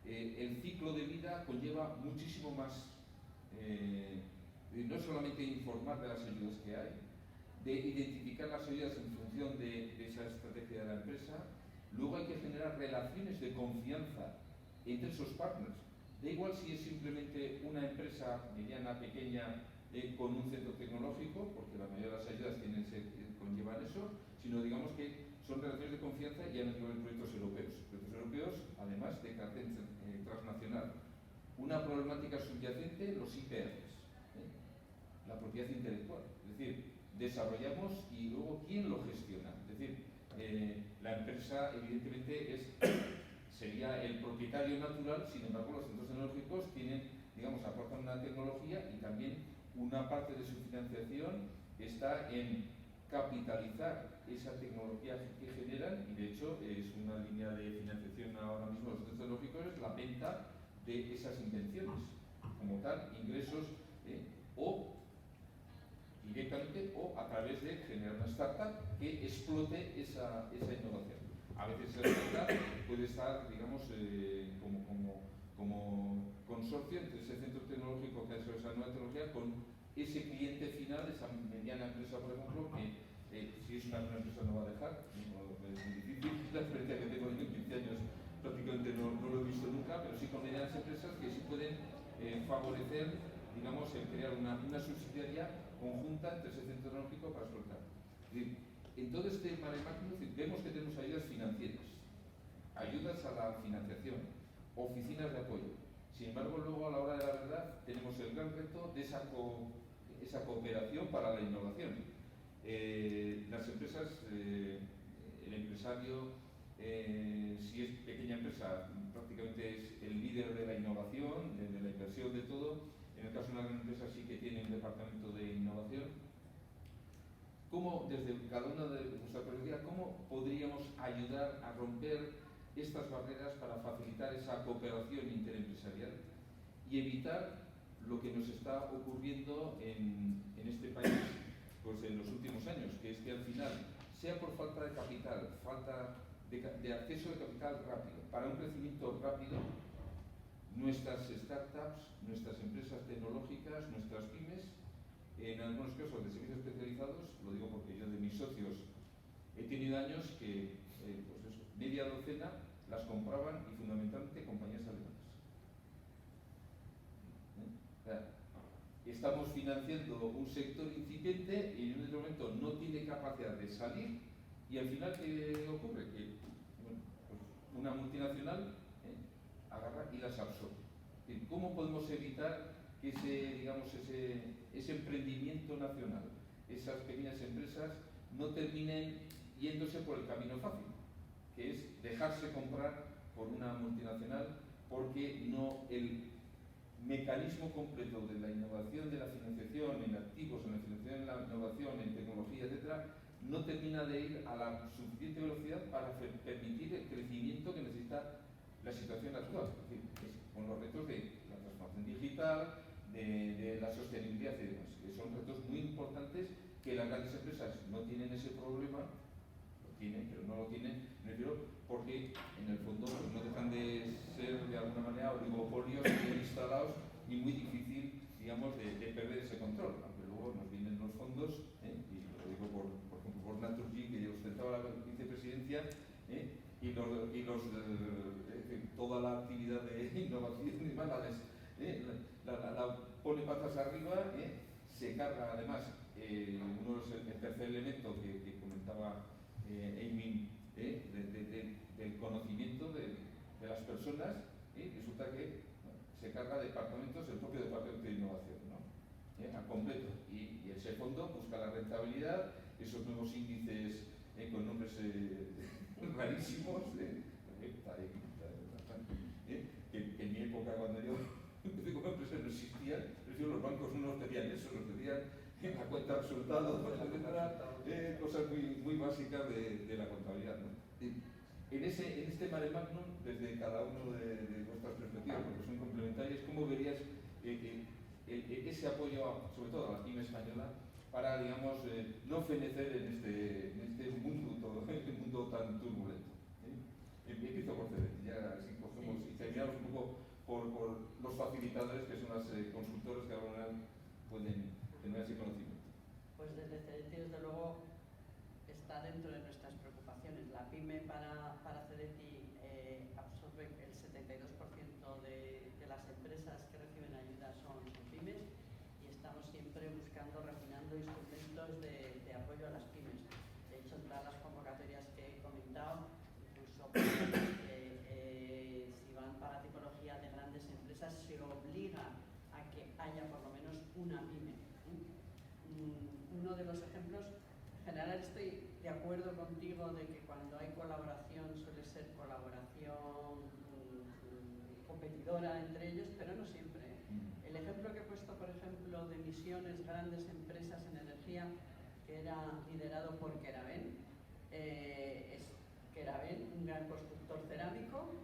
el ciclo de vida conlleva muchísimo más, no solamente informar de las ayudas que hay, de identificar las ayudas en función de esa estrategia de la empresa. Luego hay que generar relaciones de confianza entre esos partners. Da igual si es simplemente una empresa mediana, pequeña, con un centro tecnológico, porque la mayoría de las ayudas conllevan eso, sino digamos que son relaciones de confianza y a nivel de proyectos europeos, además de carácter transnacional. Una problemática subyacente, los IPRs, la propiedad intelectual. Es decir, desarrollamos y luego ¿quién lo gestiona? Es decir, la empresa evidentemente sería el propietario natural, sin embargo los centros tecnológicos tienen, digamos, aportan una tecnología y también una parte de su financiación está en capitalizar esa tecnología que generan, y de hecho es una línea de financiación ahora mismo de los centros tecnológicos, es la venta de esas invenciones, como tal, ingresos o directamente o a través de generar una startup que explote esa innovación. A veces la startup puede estar, digamos, como consorcio entre ese centro tecnológico que ha hecho esa nueva tecnología con ese cliente final, esa mediana empresa, por ejemplo, que si es una empresa no va a dejar, es muy difícil. La experiencia que tengo en 15 años prácticamente no lo he visto nunca, pero sí con medianas empresas que sí pueden favorecer, digamos, el crear una subsidiaria conjunta entre ese centro tecnológico para explotar. En todo este mare magnum vemos que tenemos ayudas financieras, ayudas a la financiación, oficinas de apoyo. Sin embargo, luego a la hora de la verdad tenemos el gran reto de esa cooperación para la innovación. Las empresas, el empresario, si es pequeña empresa, prácticamente es el líder de la innovación, de la inversión, de todo. En el caso de una gran empresa sí que tiene un departamento de innovación. ¿Cómo, desde cada una de nuestra perspectiva, cómo podríamos ayudar a romper estas barreras para facilitar esa cooperación interempresarial y evitar lo que nos está ocurriendo en este país pues en los últimos años, que es que al final, sea por falta de capital, falta de acceso de capital rápido, para un crecimiento rápido, nuestras startups, nuestras empresas tecnológicas, nuestras pymes, en algunos casos de servicios especializados, lo digo porque yo de mis socios he tenido años que pues eso, media docena las compraban y fundamentalmente compañías alemanas. O sea, estamos financiando un sector incipiente y en este momento no tiene capacidad de salir y al final ¿qué ocurre? Que bueno, pues una multinacional agarra y las absorbe. ¿Cómo podemos evitar que ese emprendimiento nacional, esas pequeñas empresas, no terminen yéndose por el camino fácil, que es dejarse comprar por una multinacional porque el mecanismo completo de la innovación, de la financiación en activos, en la financiación en la innovación, en tecnología, etcétera, no termina de ir a la suficiente velocidad para permitir el crecimiento que necesita la situación actual, es decir, con los retos de la transformación digital, de la sostenibilidad y demás, que son retos muy importantes que las grandes empresas no tienen ese problema, lo tienen, pero no lo tienen, me refiero, porque en el fondo pues, no dejan de ser de alguna manera oligopolios bien instalados y muy difícil, digamos, de perder ese control, aunque luego nos vienen los fondos, y lo digo por ejemplo por Naturgy, que ostentaba la vicepresidencia, y toda la actividad de innovación y demás la pone patas arriba, se carga además el tercer elemento que comentaba Eimín, del conocimiento de las personas, resulta que se carga departamentos, el propio departamento de innovación, ¿no? A completo, y ese fondo busca la rentabilidad, esos nuevos índices con nombres rarísimos, que en mi época cuando yo empecé como empresa no existían, pero los bancos no nos pedían eso, nos pedían la cuenta de resultados, cosas muy básicas de la contabilidad, ¿no? En este mare magnum, desde cada uno de vuestras perspectivas, porque son complementarias, ¿cómo verías ese apoyo, sobre todo a la pyme española, para, digamos, no fenecer en este mundo tan turbulento? Empiezo por CDT, ya si cogemos y terminamos un poco por los facilitadores, que son las consultoras que ahora pueden tener ese conocimiento. Pues desde CDT, desde luego, está dentro de nuestras preocupaciones. La pyme para CDT absorbe el 72% de las empresas que reciben ayuda son pymes, y estamos siempre buscando, refinando instrumentos de apoyo a las pymes. De hecho, en todas las convocatorias que he comentado, incluso si van para tipología de grandes empresas, se obliga a que haya por lo menos una pyme. Uno de los ejemplos, en general estoy de acuerdo contigo de que cuando hay colaboración suele ser colaboración competidora entre ellos, pero no siempre. El ejemplo que he puesto, por ejemplo, de Misiones, grandes empresas en energía, que era liderado por Keraben. Es Keraben, un gran constructor cerámico,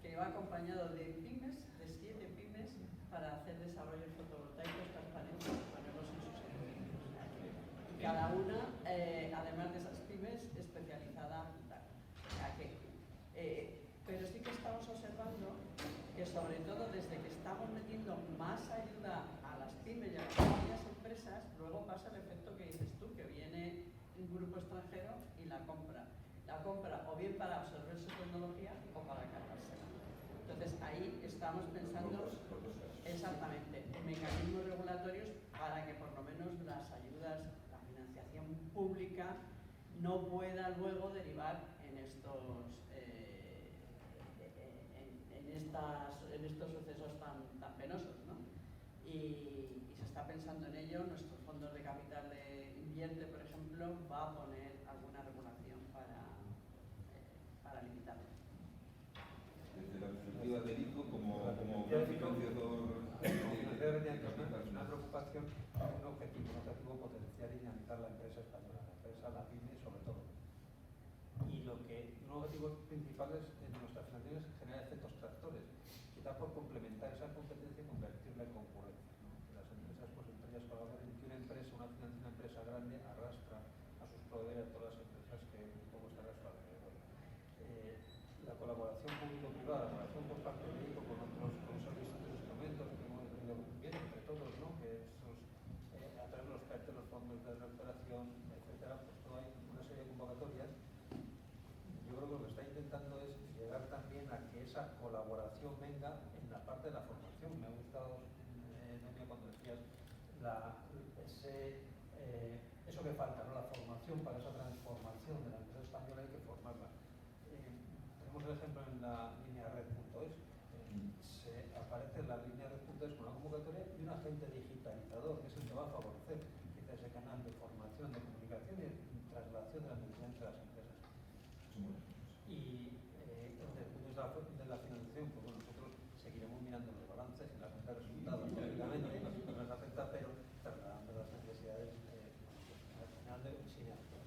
que va acompañado de pymes, de 7 pymes, para hacer desarrollos fotovoltaicos transparentes y ponerlos en sus edificios. Y cada una, además de esas pymes, especializada en tal. O sea pero sí que estamos observando que, sobre todo desde que estamos metiendo más ayuda a las pymes y a las pequeñas empresas, luego pasa el efecto que dices tú, que viene un grupo extranjero y la compra. La compra o bien para absorber su tecnología o para cargársela. Entonces ahí estamos pensando exactamente en mecanismos regulatorios para que por lo menos las ayudas, la financiación pública no pueda luego derivar en estos sucesos tan penosos, ¿no? Y se está pensando en ello. Nuestro fondo de capital de Invierte, por ejemplo, va a poner alguna regulación para limitarlo. Desde la perspectiva del ICO, como financiador, una preocupación, un objetivo potenciar y dinamizar la empresa española, la pyme sobre todo. Y un objetivo principal es en nuestras financiaciones generar efectos tractores, quizá por complementar esa competencia y convertirla en concurrencia, ¿no? Que las empresas, pues entre ellas colaboren, que una empresa grande arrastra a sus proveedores, a todas las empresas que un poco están a su alrededor. La colaboración público-privada, la colaboración por parte de ICO con esos distintos instrumentos que hemos venido bien entre todos, ¿no? Que esos, a través de los PERTE, los fondos de recuperación, etcétera, pues todo hay una serie de convocatorias. Yo creo que lo que está intentando es llegar también a que esa colaboración venga en la parte de la formación. Me ha gustado, Noemia, cuando decías eso que falta, ¿no? La formación para esa transformación de la empresa española, hay que formarla. Tenemos el ejemplo en la línea red.es. Aparece en la línea red.es con una convocatoria y un agente digitalizador, que es el que va a favorecer ese canal de formación, de comunicación y traslación de la necesidad entre las empresas. Y desde el punto de la financiación, pues bueno, nosotros seguiremos mirando los balances y la cuenta de resultados, lógicamente, no nos afecta, pero trasladando las necesidades al final de sinergia.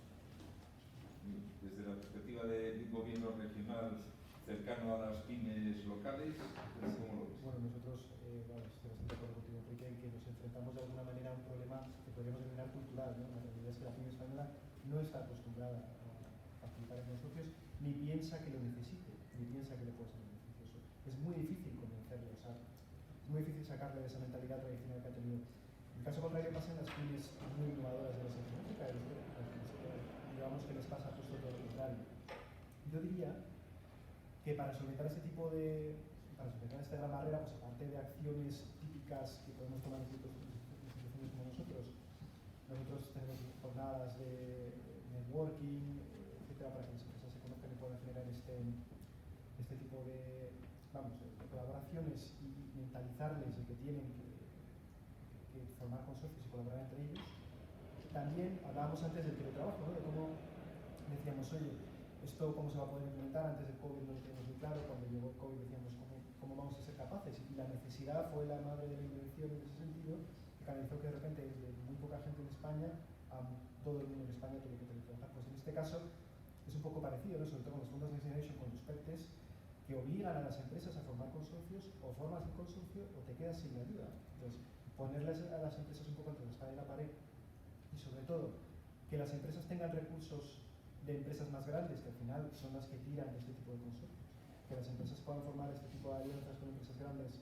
Desde la perspectiva del gobierno regional cercano a las pymes locales, ¿cómo lo ves? Bueno, nosotros, estoy bastante de acuerdo contigo, Enrique, en que nos enfrentamos de alguna manera a un problema que podríamos denominar cultural, ¿no? La realidad es que la pyme española no está acostumbrada a facilitar en socios, ni piensa que lo necesite, ni piensa que le puede ser beneficioso. Es muy difícil convencerle, o sea, es muy difícil sacarle de esa mentalidad tradicional que ha tenido. En el caso contrario pasa en las pymes muy innovadoras de la tecnológica, digamos que les pasa justo todo lo contrario. Yo diría que para solventar esta gran barrera, pues aparte de acciones típicas que podemos tomar en instituciones como nosotros tenemos jornadas de networking, etcétera, para que las empresas se conozcan y puedan generar este tipo de colaboraciones y mentalizarles de que tienen que formar consorcios y colaborar entre ellos. También hablábamos antes del teletrabajo, ¿no? De cómo decíamos, oye, esto cómo se va a poder implementar. Antes del COVID no lo teníamos muy claro, cuando llegó el COVID decíamos cómo vamos a ser capaces, y la necesidad fue la madre de la invención en ese sentido, que canalizó que de repente de muy poca gente en España a todo el mundo en España tuvo que teletrabajar. Pues en este caso es un poco parecido, ¿no? Sobre todo con los fondos Next Generation, con los PERTES, que obligan a las empresas a formar consorcios, o formas un consorcio o te quedas sin ayuda. Entonces, ponerles a las empresas un poco entre la espada y la pared, y sobre todo que las empresas tengan recursos de empresas más grandes, que al final son las que tiran de este tipo de consorcios, que las empresas puedan formar este tipo de alianzas con empresas grandes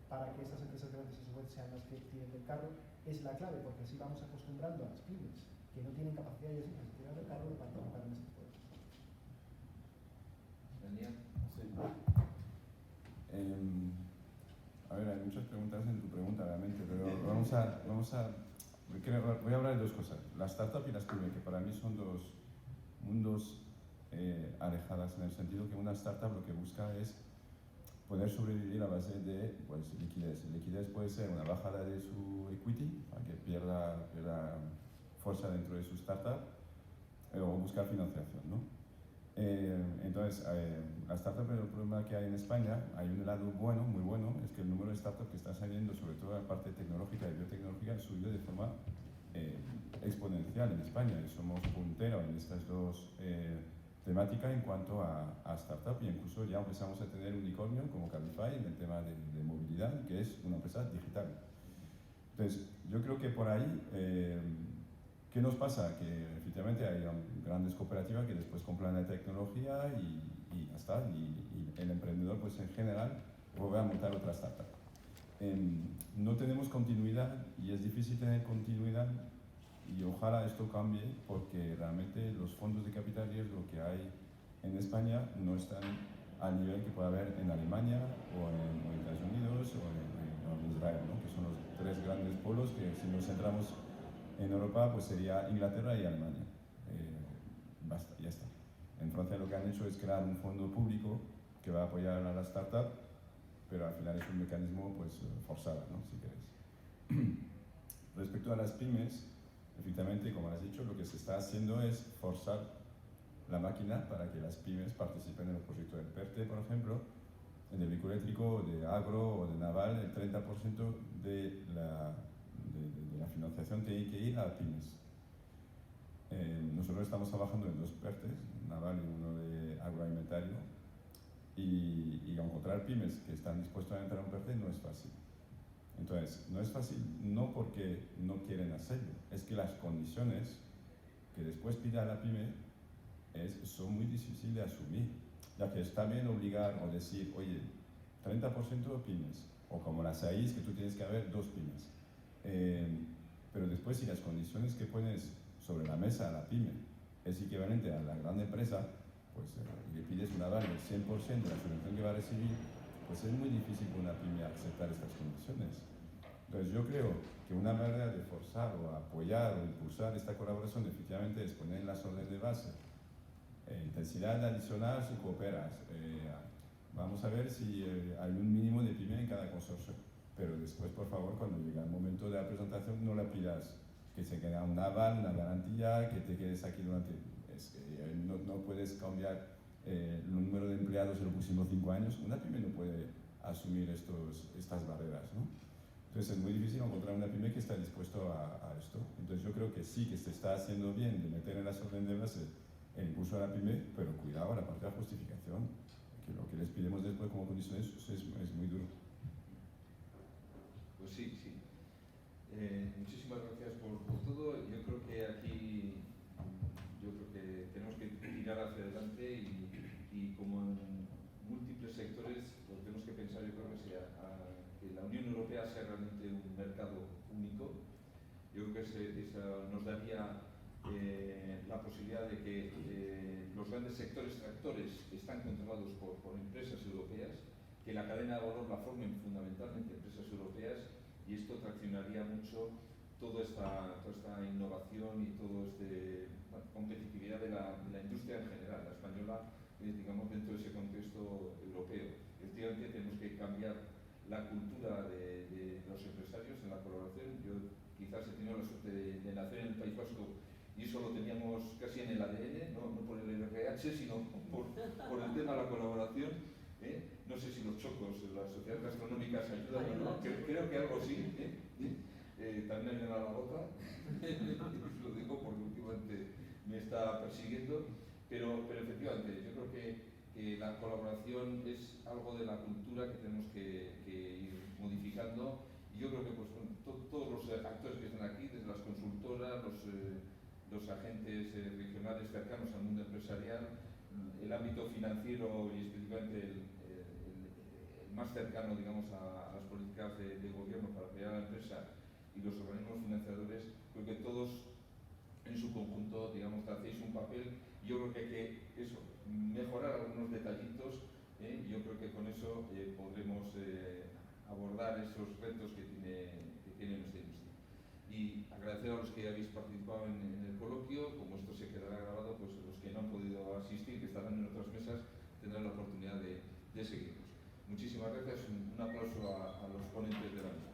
para que estas empresas grandes a su vez sean las que tiren del carro, es la clave, porque así vamos acostumbrando a las pymes que no tienen capacidad ellas mismas de tirar del carro de participar en este tipo de cosas. Daniel. Sí. A ver, hay muchas preguntas en tu pregunta realmente, pero voy a hablar de dos cosas. La startup y las pymes, que para mí son dos mundos alejadas, en el sentido que una startup lo que busca es poder sobrevivir a base de liquidez. Liquidez puede ser una bajada de su equity, para que pierda fuerza dentro de su startup, o buscar financiación, ¿no? Entonces, la startup, el problema que hay en España, hay un lado bueno, muy bueno, es que el número de startups que está saliendo, sobre todo la parte tecnológica y biotecnológica, ha subido de forma exponencial en España y somos punteros en estas dos temáticas en cuanto a startup, y incluso ya empezamos a tener unicornio como Cabify en el tema de movilidad, que es una empresa digital. Entonces, yo creo que por ahí, ¿qué nos pasa? Que efectivamente hay grandes cooperativas que después compran la tecnología y ya está, y el emprendedor pues en general vuelve a montar otra startup. No tenemos continuidad y es difícil tener continuidad, y ojalá esto cambie, porque realmente los fondos de capital riesgo que hay en España no están al nivel que puede haber en Alemania o en Estados Unidos o en Israel, ¿no? Que son los tres grandes polos que, si nos centramos en Europa, pues sería Inglaterra y Alemania. Basta, ya está. En Francia lo que han hecho es crear un fondo público que va a apoyar a la startup, pero al final es un mecanismo pues forzado, ¿no? Si queréis. Respecto a las pymes, efectivamente, como has dicho, lo que se está haciendo es forzar la máquina para que las pymes participen en los proyectos del PERTE, por ejemplo, en el vehículo eléctrico, de agro o de naval. El 30% de la financiación tiene que ir a pymes. Nosotros estamos trabajando en dos PERTES, naval y uno de agroalimentario, y encontrar pymes que están dispuestos a entrar a un PERTE no es fácil. Entonces, no es fácil no porque no quieren hacerlo, es que las condiciones que después pida la pyme son muy difíciles de asumir, ya que está bien obligar o decir, oye, 30% pymes, o como las AIs, que tú tienes que haber 2 pymes. Pero después, si las condiciones que pones sobre la mesa a la pyme es equivalente a la gran empresa, pues le pides un aval del 100% de la subvención que va a recibir, pues es muy difícil para una pyme aceptar estas condiciones. Entonces yo creo que una manera de forzar o apoyar o impulsar esta colaboración efectivamente es poner en las órdenes de base intensidad adicional si cooperas. Vamos a ver si hay un mínimo de pyme en cada consorcio, pero después, por favor, cuando llega el momento de la presentación, no le pidas que se quede un aval, una garantía, que te quedes aquí durante... no puedes cambiar el número de empleados en los próximos 5 años. Una pyme no puede asumir estas barreras, ¿no? Entonces es muy difícil encontrar una pyme que está dispuesto a esto. Entonces yo creo que sí que se está haciendo bien de meter en las órdenes de base el impulso a la pyme, pero cuidado a la parte de la justificación, que lo que les pidemos después como condiciones es muy duro. Pues sí, sí. Muchísimas gracias por todo. Yo creo que aquí tenemos que tirar hacia adelante y como en múltiples sectores, lo que tenemos que pensar, yo creo que que la Unión Europea sea realmente un mercado único. Yo creo que eso nos daría la posibilidad de que los grandes sectores tractores están controlados por empresas europeas, que la cadena de valor la formen fundamentalmente empresas europeas, y esto traccionaría mucho toda esta innovación y toda competitividad de la industria en general, la española, digamos, dentro de ese contexto europeo. Efectivamente tenemos que cambiar la cultura de los empresarios en la colaboración. Yo quizás he tenido la suerte de nacer en el País Vasco y eso lo teníamos casi en el ADN, no por el RH, sino por el tema de la colaboración. No sé si los chocos, las sociedades gastronómicas ayudan o no, creo que algo sí. También hay una la otra, lo digo porque últimamente me está persiguiendo, pero efectivamente yo creo que la colaboración es algo de la cultura que tenemos que ir modificando, y yo creo que pues, todos los actores que están aquí, desde las consultoras, los agentes regionales cercanos al mundo empresarial, el ámbito financiero y específicamente el más cercano, digamos, a las políticas de gobierno para crear la empresa, y los organismos financiadores, creo que todos en su conjunto, digamos, hacéis un papel. Yo creo que hay que mejorar algunos detallitos, y yo creo que con eso podremos abordar esos retos que tiene nuestra industria. Y agradecer a los que habéis participado en el coloquio. Como esto se quedará grabado, pues los que no han podido asistir, que estarán en otras mesas, tendrán la oportunidad de seguirnos. Muchísimas gracias, un aplauso a los ponentes de la mesa.